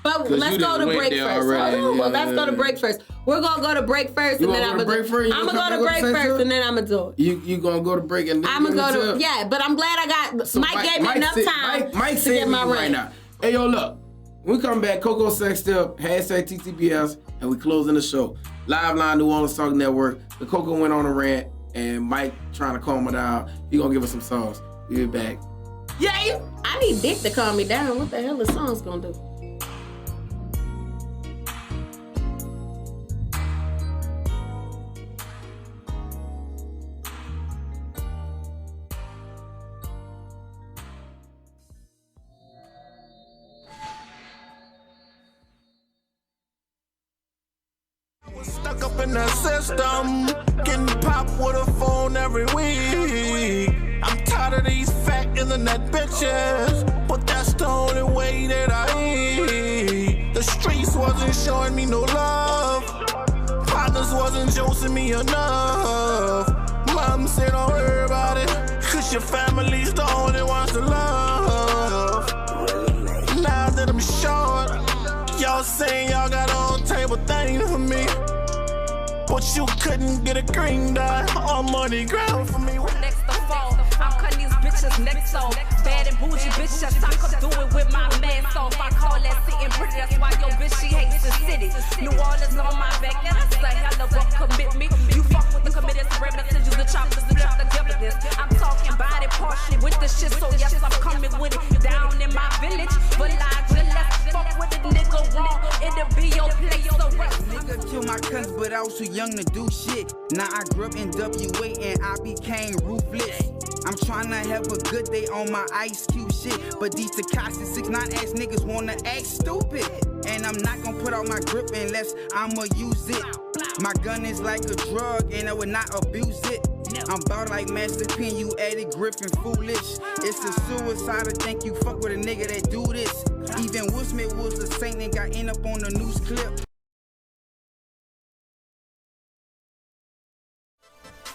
O: But let's go to break first. Let's go to break first. We're gonna go to break first, and then I'm gonna go to break first, and then I'm gonna do it.
G: You gonna go to break and then
O: I'm gonna go to but I'm glad I got Mike gave me enough time
G: Mike
O: to get my
G: right now. Hey yo, look, when we come back, Coco sex tip #TTBS, and we closing the show. Live Line New Orleans Talk Network. The Coco went on a rant, and Mike trying to calm her down. He gonna give us some songs. We'll be back.
O: Yeah, I need dick to calm me down. What the hell the song's gonna do?
B: Stuck up in that system, getting popped with a phone every week. I'm tired of these fat internet bitches, but that's the only way that I eat. The streets wasn't showing me no love, partners wasn't josing me enough. Mom said don't worry about it, cause your family's the only ones to love. Now that I'm short, y'all saying y'all got on table thing for me, but you couldn't get a green dot or money ground for me.
M: Next to fall, I'm cutting these bitches next off. Bad and bougie bitch, just I could do it with my mask off. I call that sitting pretty, that's why your bitch, she hates the city. New Orleans on my back, and that's a hell of a commitment. You fuck with the committed surrender to use the choppers to drop the evidence. I'm talking body partially with the shit, so yes, I'm coming with it. Down in my village, but lie to left, fuck with the nigga wrong, it'll be your place, so rest.
X: Nigga killed my cousins, but I was too young to do shit. Now I grew up in WA and I became ruthless. I'm trying to have a good day on my Ice Cube shit, but these Tekashi 6ix9ine ass niggas wanna act stupid. And I'm not gonna put out my grip unless I'ma use it. My gun is like a drug and I would not abuse it. I'm bout like Master P and you added Griffin foolish. It's a suicide to think you fuck with a nigga that do this. Even Will Smith was a saint and got end up on the news clip.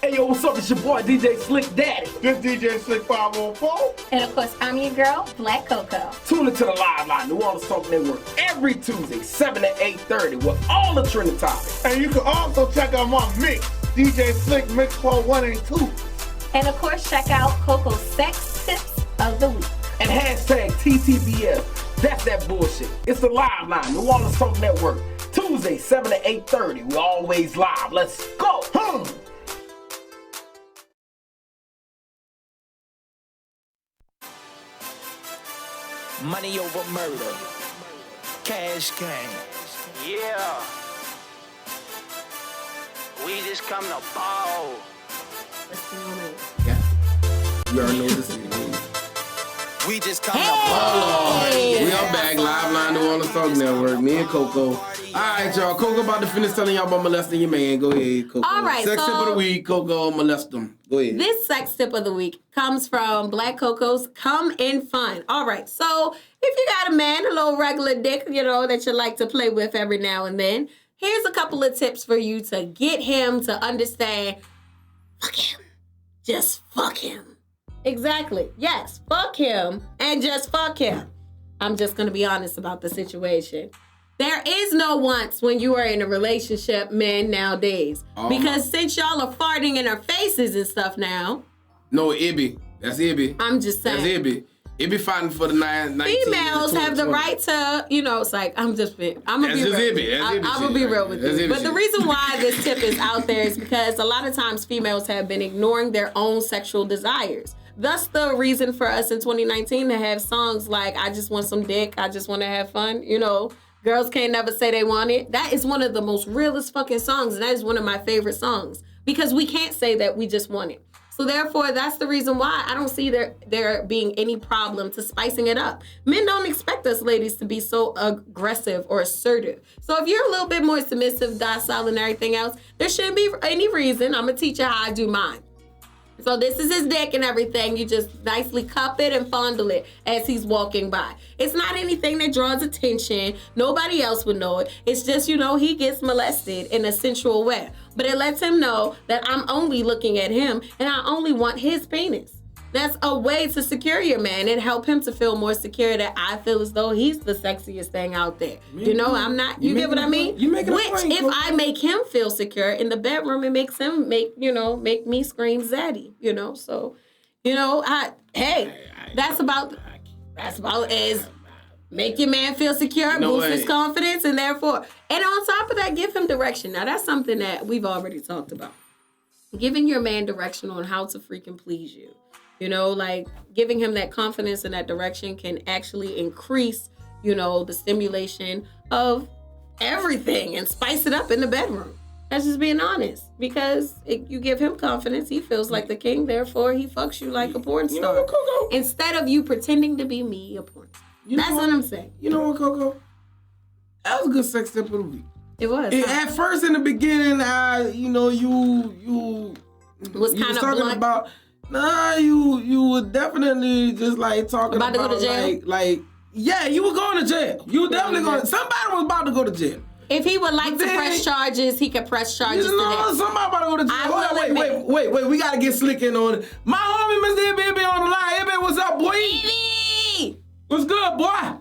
J: Hey yo, what's up? It's your boy DJ Slick Daddy.
F: This DJ Slick 514.
H: And of course, I'm your girl, Black Coco.
J: Tune into the Live Line New Orleans Talk Network every Tuesday, 7 to 8:30 with all the trending topics.
F: And you can also check out my mix, DJ Slick Mix Part 1 and 2.
H: And of course, check out Coco's sex tips of the week.
J: And #TTBS. That's that bullshit. It's the Live Line New Orleans Talk Network. Tuesday, 7 to 8:30. We always live. Let's go.
I: Money over murder. Cash game. Yeah. We just come to ball.
G: You already know what this is.
I: We just come to ball.
G: We are back, Live Line New Orleans Talk Network. Me and Coco. Alright, y'all. Coco about to finish telling y'all about molesting your man. Go ahead, Coco.
O: All right,
G: Sex tip
O: so-
G: of the week, Coco, molest them. Go ahead.
O: This sex tip of the week comes from Black Coco's Come in Fun. All right, so if you got a man, a little regular dick, that you like to play with every now and then, here's a couple of tips for you to get him to understand, fuck him. Just fuck him. Exactly. Yes, fuck him and just fuck him. I'm just going to be honest about the situation. There is no once when you are in a relationship, men, nowadays. Because since y'all are farting in our faces and stuff now.
G: No, Ibby. That's Ibby.
O: I'm just saying.
G: That's Ibby. It be fine for the 19.
O: Females have the right to, it's like, I'm gonna be real. I'm gonna be real with you. But the reason why this tip is out there is because a lot of times females have been ignoring their own sexual desires. Thus the reason for us in 2019 to have songs like, I just want some dick, I just want to have fun, Girls Can't Never Say They Want It. That is one of the most realest fucking songs, and that is one of my favorite songs. Because we can't say that we just want it. So therefore, that's the reason why I don't see there being any problem to spicing it up. Men don't expect us ladies to be so aggressive or assertive. So if you're a little bit more submissive, docile, and everything else, there shouldn't be any reason. I'm going to teach you how I do mine. So this is his dick and everything. You just nicely cup it and fondle it as he's walking by. It's not anything that draws attention. Nobody else would know it. It's just, he gets molested in a sensual way. But it lets him know that I'm only looking at him and I only want his penis. That's a way to secure your man and help him to feel more secure that I feel as though he's the sexiest thing out there. I'm not, you get what I mean? Which, if I make him feel secure in the bedroom, it makes him make me scream zaddy, So, that's about as make your man feel secure, boost his confidence, and therefore, and on top of that, give him direction. Now, that's something that we've already talked about. Giving your man direction on how to freaking please you. Like giving him that confidence and that direction can actually increase, the stimulation of everything and spice it up in the bedroom. That's just being honest. Because if you give him confidence, he feels like the king. Therefore, he fucks you like a porn star. Instead of you pretending to be me, a porn star. That's what I'm saying.
L: You know what, Coco? That was a good sex tip of the week.
O: It was.
L: At first, in the beginning, you was talking blunt. About. Nah, you were definitely just like talking about
O: to go to jail.
L: Yeah, you were going to jail. You were definitely going. Somebody was about to go to jail.
O: If he would like to press charges, he could press charges today.
L: Somebody about to go to jail. Wait. We gotta get slick in on it. My homie, Mr. Ibby on the line. Ibby, what's up, boy?
O: Ibby!
L: What's good, boy?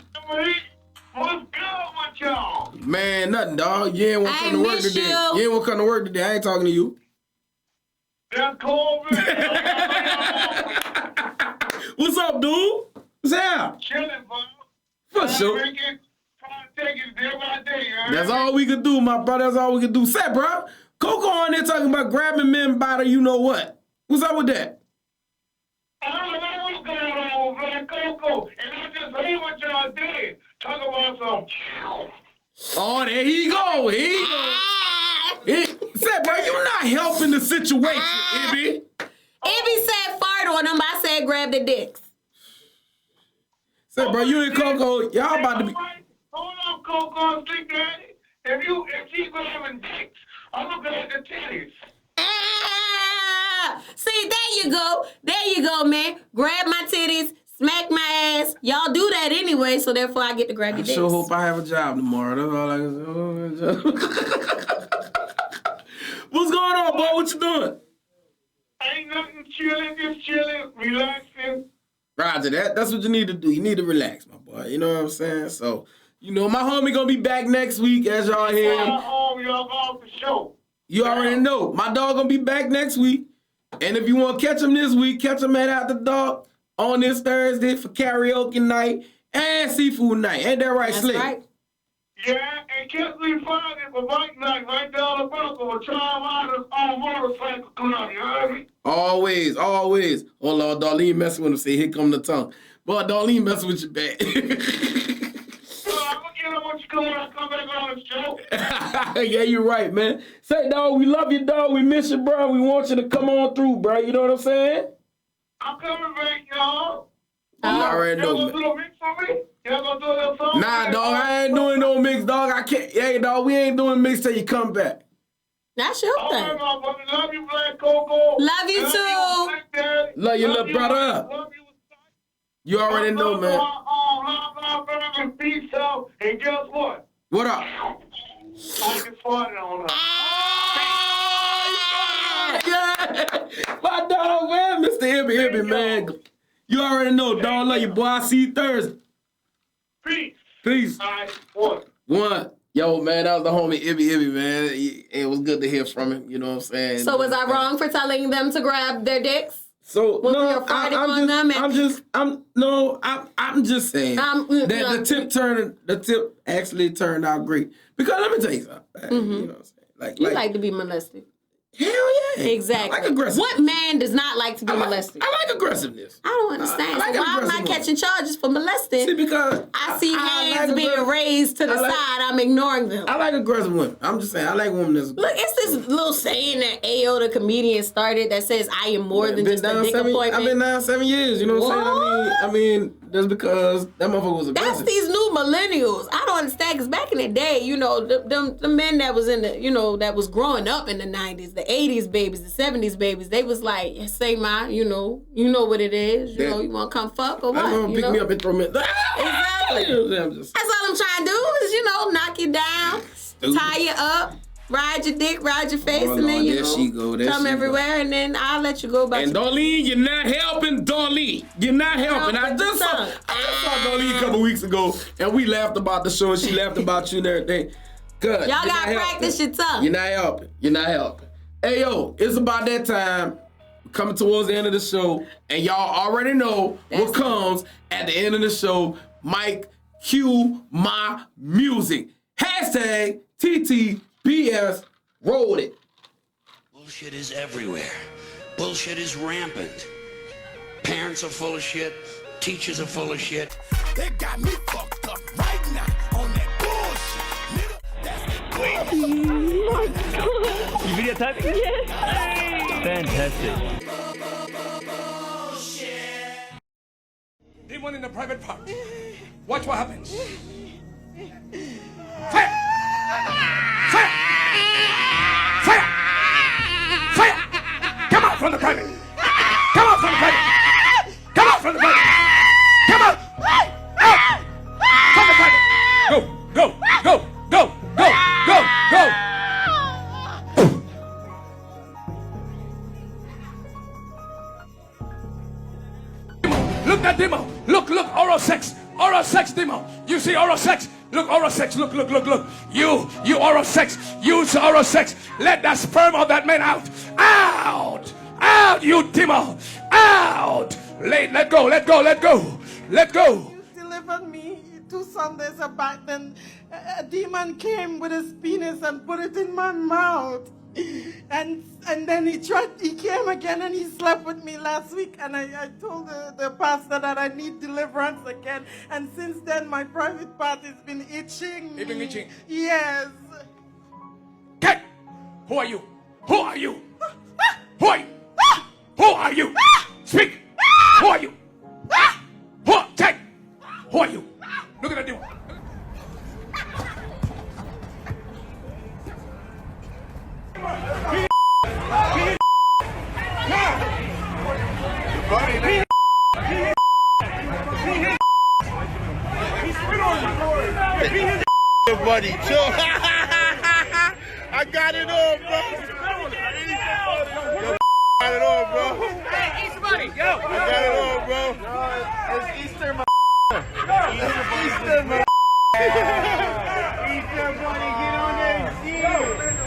N: What's good with y'all?
L: Man, nothing, dog. You ain't want to come to work today. You ain't want to come to work today. I ain't talking to you.
N: That's cool, man.
L: What's up, dude? What's up?
N: Chilling, bro.
L: For sure.
N: Trying to take it day by day,
L: That's all we could do, my brother. That's all we could do. Say, bro, Coco on there talking about grabbing men by the you know what. What's up with that?
N: I don't know what's going on with Black Coco, and I just heard what y'all did. Talk about some.
L: Oh, there he go. Say, bro, you're not helping the situation, Ibby.
O: Ibby said fart on him. I said grab the dicks.
L: Say, bro, you and Coco, y'all about to be.
N: Hold on, Coco, sleep daddy. If she grabbing dicks, I'm looking at the titties.
O: See, there you go, man. Grab my titties, smack my ass. Y'all do that anyway, so therefore I get to grab your dicks.
L: I sure hope I have a job tomorrow. That's all I can say. What's going on, boy? What you doing?
N: Ain't nothing, just chilling, relaxing.
L: Roger that. That's what you need to do. You need to relax, my boy. You know what I'm saying? So, my homie gonna be back next week, as y'all hear him.
N: Y'all off the show.
L: You already know. My dog gonna be back next week. And if you want to catch him this week, catch him at After Dark on this Thursday for karaoke night and seafood night. Ain't that right, Slick?
N: Right. Yeah, and catch me Friday for bike night right down the block with Charm Riders on a motorcycle club. You heard me?
L: Always. Oh, Lord, Darlene messing with him. Say, here come the tongue. Boy, Darlene messing with you back. Yeah, you're right, man. Say, dog, we love you, dog. We miss you, bro. We want you to come on through, bro. You know what I'm saying?
N: I'm coming back, y'all.
L: You already know, man.
N: Y'all gonna do a mix for me? Y'all gonna do that song?
L: Nah, dog, I ain't doing no mix, dog. I can't. Hey, dog, we ain't doing mix till you come back.
O: That's your thing.
N: Right, my brother. Love you, Black Coco.
O: Love you, too.
L: Love your little brother. You already know, man.
N: And guess what?
L: What up?
N: I can fart on her.
L: Yeah. My dog, man. Mr. Ibby, man. You already know, dog. Love you, boy. I see you Thursday. Peace.
N: All right,
L: one. Yo, man, that was the homie Ibby, man. It was good to hear from him. You know what I'm saying?
O: So was I wrong for telling them to grab their dicks?
L: So
O: When we
L: no,
O: were fighting on them and-
L: I'm just saying that the tip actually turned out great. Because let me tell you something. You know what I'm saying?
O: You like to be molested.
L: Hell yeah.
O: Exactly.
L: I like aggressive.
O: What man does not like to be molested?
L: I like aggressiveness.
O: I don't understand.
L: I like
O: So why am I
L: aggressive
O: catching charges for molesting?
L: See, because
O: I see hands
L: like
O: being
L: aggressive-
O: raised to the
L: I like-
O: side. I'm ignoring them.
L: I like aggressive women. I'm just saying, I like women that's
O: Look, it's this little saying that Ayo, the comedian, started that says, I am more than just a dick appointment.
L: I've been down 7 years, you know what I'm saying? I mean, that's because that motherfucker was aggressive.
O: That's these new millennials. I don't understand, because back in the day, you know, the men that was in the, you know, that was growing up in the 90s, the 80s babies, the 70s babies, they was like, say ma, you know what it is. You know, you want to come fuck or what?
L: I'm gonna pick me up and throw me.
O: Exactly. That's all I'm trying to do is, you know, knock you down, tie you up, ride your dick, ride your face, and then, you know, come everywhere, and then I'll let you go back.
L: And Darlene, you're not helping, Darlene. You're not helping. I just saw Darlene a couple weeks ago, and we laughed about the show, and she laughed about you and everything. Good.
O: Y'all gotta practice your tongue.
L: You're not helping. You're not helping. Hey, yo, it's about that time. Coming towards the end of the show, and y'all already know what comes at the end of the show. Mike, cue my music. Hashtag TTBS, roll it.
P: Bullshit is everywhere. Bullshit is rampant. Parents are full of shit. Teachers are full of shit.
B: They got me fucked up right now on that bullshit. Nigga, that's the
Q: You videotaping? Yes. Fantastic.
R: Demon in the private part. Watch what happens. Fire! Fire! Fire! Fire! Come out from the private! Come out from the private! Come out from the private! Come out! Out! From the private! Go! Go! Go! Go! Go! Go! Go! Look that demo. Look, oral sex. Oral sex demo. You see oral sex? Look, oral sex. Look. You oral sex. Use oral sex. Let that sperm of that man out. Out. Out, you demo. Out. Let go.
S: You delivered me 2 Sundays back. Then a demon came with his penis and put it in my mouth. And then he came again and he slept with me last week, and I told the pastor that I need deliverance again, and since then my private part has been itching.
R: It's been itching?
S: Yes.
R: Okay. Who are you? Who are you? Who are you? Who are you? Speak. Who are you? Who are you? Look at that dude.
F: Buddy, chill. I got it on, bro. Yo, got it on, bro.
R: Hey, Easter Bunny, yo.
F: I got it on, bro.
S: It's Easter, my
F: Easter, man.
S: Easter Bunny, get on there and see it.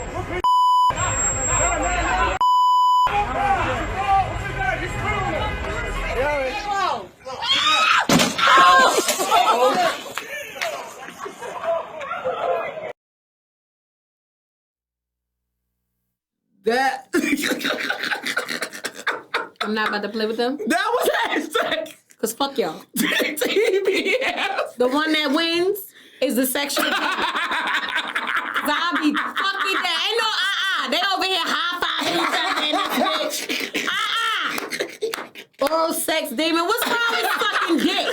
L: That
O: I'm not about to play with them.
L: That was hashtag.
O: Cause fuck y'all.
L: TBS.
O: The one that wins is the sexual. Cause I'll be fucking that. Ain't no They over here high fiving each other in this bitch. Oral sex demon. What's wrong with sucking dick?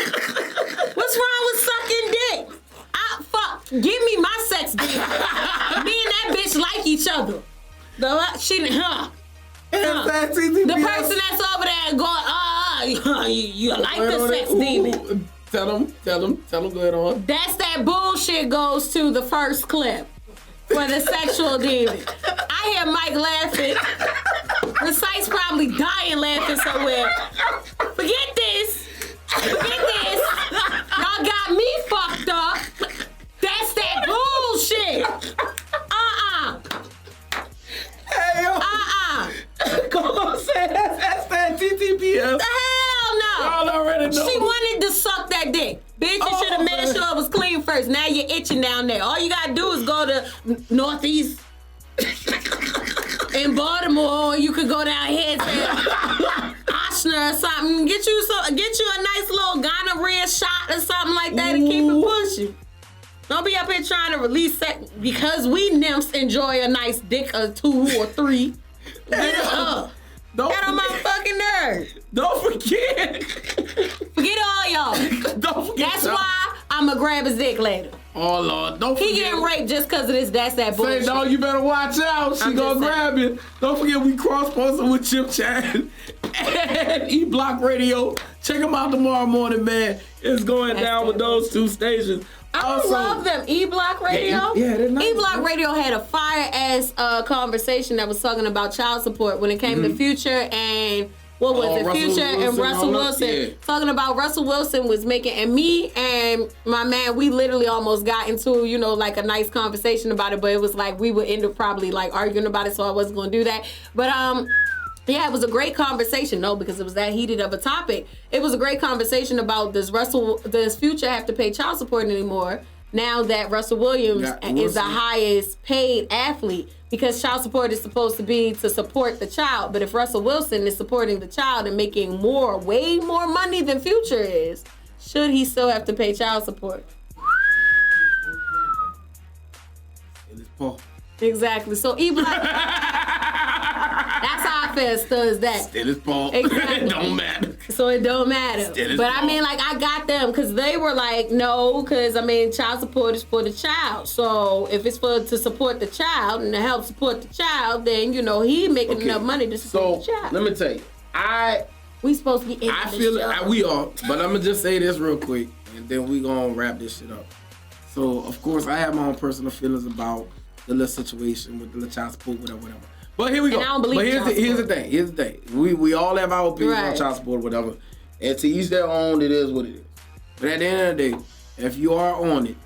O: What's wrong with sucking dick? Give me my sex demon. Me and that bitch like each other. The person that's over there going, you like the sex demon.
L: Tell them, go ahead on.
O: That's that bullshit goes to the first clip for the sexual demon. I hear Mike laughing. The site's probably dying laughing somewhere. Forget this. Y'all got me fucked up. That's that bullshit.
L: Hey, yo. Go on, say that's that TTP
O: dick. Bitch, you should have made sure it was clean first. Now you're itching down there. All you gotta do is go to Northeast in Baltimore, or you could go down here to Oshner or something. Get you a nice little gonorrhea shot or something like that and keep it pushing. Don't be up here trying to release sex because we nymphs enjoy a nice dick or 2 or 3. Get it up. Get on my fucking nerves.
L: Don't forget.
O: Forget all y'all.
L: Don't forget.
O: That's why I'ma grab his dick later.
L: Oh Lord, don't forget.
O: He getting raped just because of this. That's that bullshit.
L: Say, dog, you better watch out. She gonna grab you. Don't forget we cross-posting with Chip Chat and E-Block Radio. Check them out tomorrow morning, man. It's going down with those 2 stations.
O: I love them. E-Block Radio.
L: Yeah, they're nice.
O: E-Block Radio had a fire-ass conversation that was talking about child support when it came to Future and what was it?
L: Russell
O: Future
L: Wilson,
O: and Russell Wilson.
L: Yeah.
O: Talking about Russell Wilson was making, and me and my man, we literally almost got into, like a nice conversation about it, but it was like we would end up probably like arguing about it, so I wasn't going to do that. But yeah, it was a great conversation. No, because it was that heated of a topic. It was a great conversation about does Future have to pay child support anymore now that Russell Williams is the highest paid athlete? Because child support is supposed to be to support the child. But if Russell Wilson is supporting the child and making way more money than Future is, should he still have to pay child support? Exactly. So E-Block, that's how I feel. Still is that.
L: Still his fault.
O: Exactly.
L: It don't matter.
O: So it don't matter.
L: Still his
O: but
L: fault.
O: I mean, like, I got them because they were like, no, because I mean, child support is for the child. So if it's to support the child and to help support the child, then he making enough money to support the child.
L: Let me tell you,
O: we supposed to be in
L: I feel it. We are, but I'm gonna just say this real quick, and then we gonna wrap this shit up. So of course, I have my own personal feelings about the little situation with the little child support, whatever. But here we go.
O: And I don't believe
L: but here's the thing. We all have our opinions on child support, whatever. And to each their own, it is what it is. But at the end of the day, if you are on it,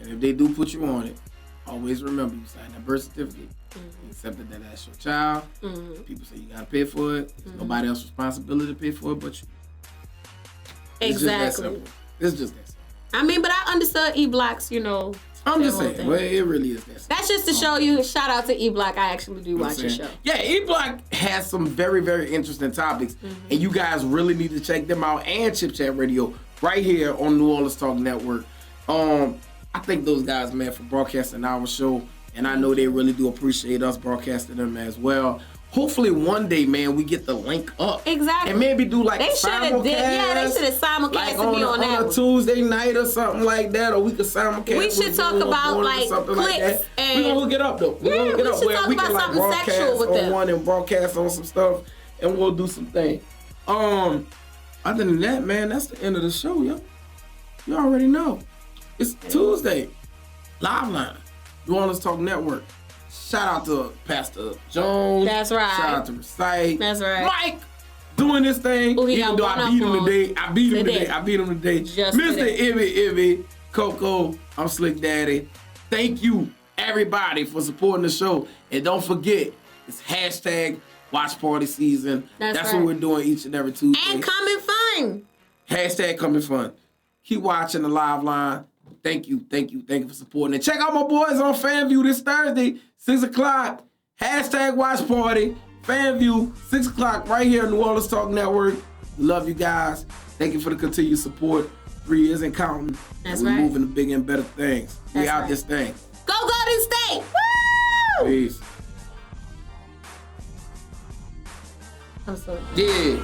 L: and if they do put you on it, always remember you signed that birth certificate. You accepted that that's your child. People say you gotta pay for it. It's nobody else's responsibility to pay for it but you.
O: Exactly.
L: It's just that simple.
O: I mean, but I understood E-Block's,
L: I'm just saying, well, it really is that.
O: That's just to show you, shout out to E-Block. I actually do watch your show.
L: Yeah, E-Block has some very, very interesting topics, and you guys really need to check them out, and Chip Chat Radio right here on New Orleans Talk Network. I thank those guys, man, for broadcasting our show, and I know they really do appreciate us broadcasting them as well. Hopefully one day, man, we get the link up.
O: Exactly.
L: And maybe do like
O: they
L: simulcast.
O: They should have simulcasted
L: like
O: me on that
L: on a Tuesday night or something like that, or we could simulcast.
O: We should talk about like clicks and
L: we're gonna hook it up though. We're gonna hook it up where we can like broadcast on one and broadcast on some stuff, and we'll do some things. Other than that, man, that's the end of the show, yo. You already know. It's Tuesday. Live Line. New Orleans Talk Network. Shout out to Pastor Jones.
O: That's right.
L: Shout out to Recite.
O: That's right.
L: Mike doing this thing. Even though I beat him today. I beat him today. Mr. Ibby, Coco, I'm Slick Daddy. Thank you, everybody, for supporting the show. And don't forget, it's hashtag Watch Party Season. That's what we're doing each and every Tuesday.
O: And Coming Fun.
L: Hashtag Coming Fun. Keep watching the Live Line. Thank you for supporting it. Check out my boys on FanView this Thursday, 6 o'clock. Hashtag Watch Party. FanView, 6 o'clock, right here on New Orleans Talk Network. Love you guys. Thank you for the continued support. 3 years and counting.
O: That's
L: We're
O: right.
L: moving to bigger and better things. We
O: That's
L: out
O: right.
L: this thing.
O: Go Golden State! Woo!
L: Peace.
O: I'm sorry.
L: Yeah.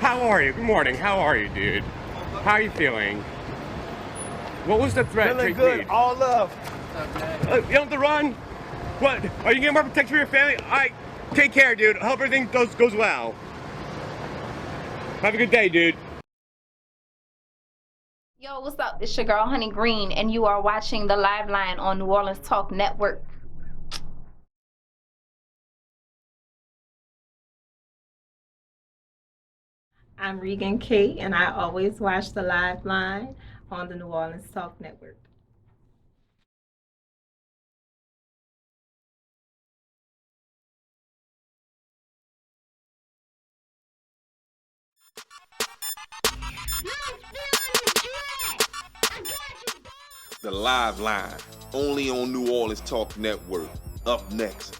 A: How are you? Good morning. How are you, dude? How are you feeling? What was the threat?
C: Feeling good. All love.
A: You don't have to run? What? Are you getting more protection for your family? All right. Take care, dude. I hope everything goes well. Have a good day, dude.
H: Yo, what's up? It's your girl, Honey Green, and you are watching the Live Line on New Orleans Talk Network.
C: I'm Regan K, and I always watch the live line on the New Orleans Talk Network.
F: The live line, only on New Orleans Talk Network. Up next,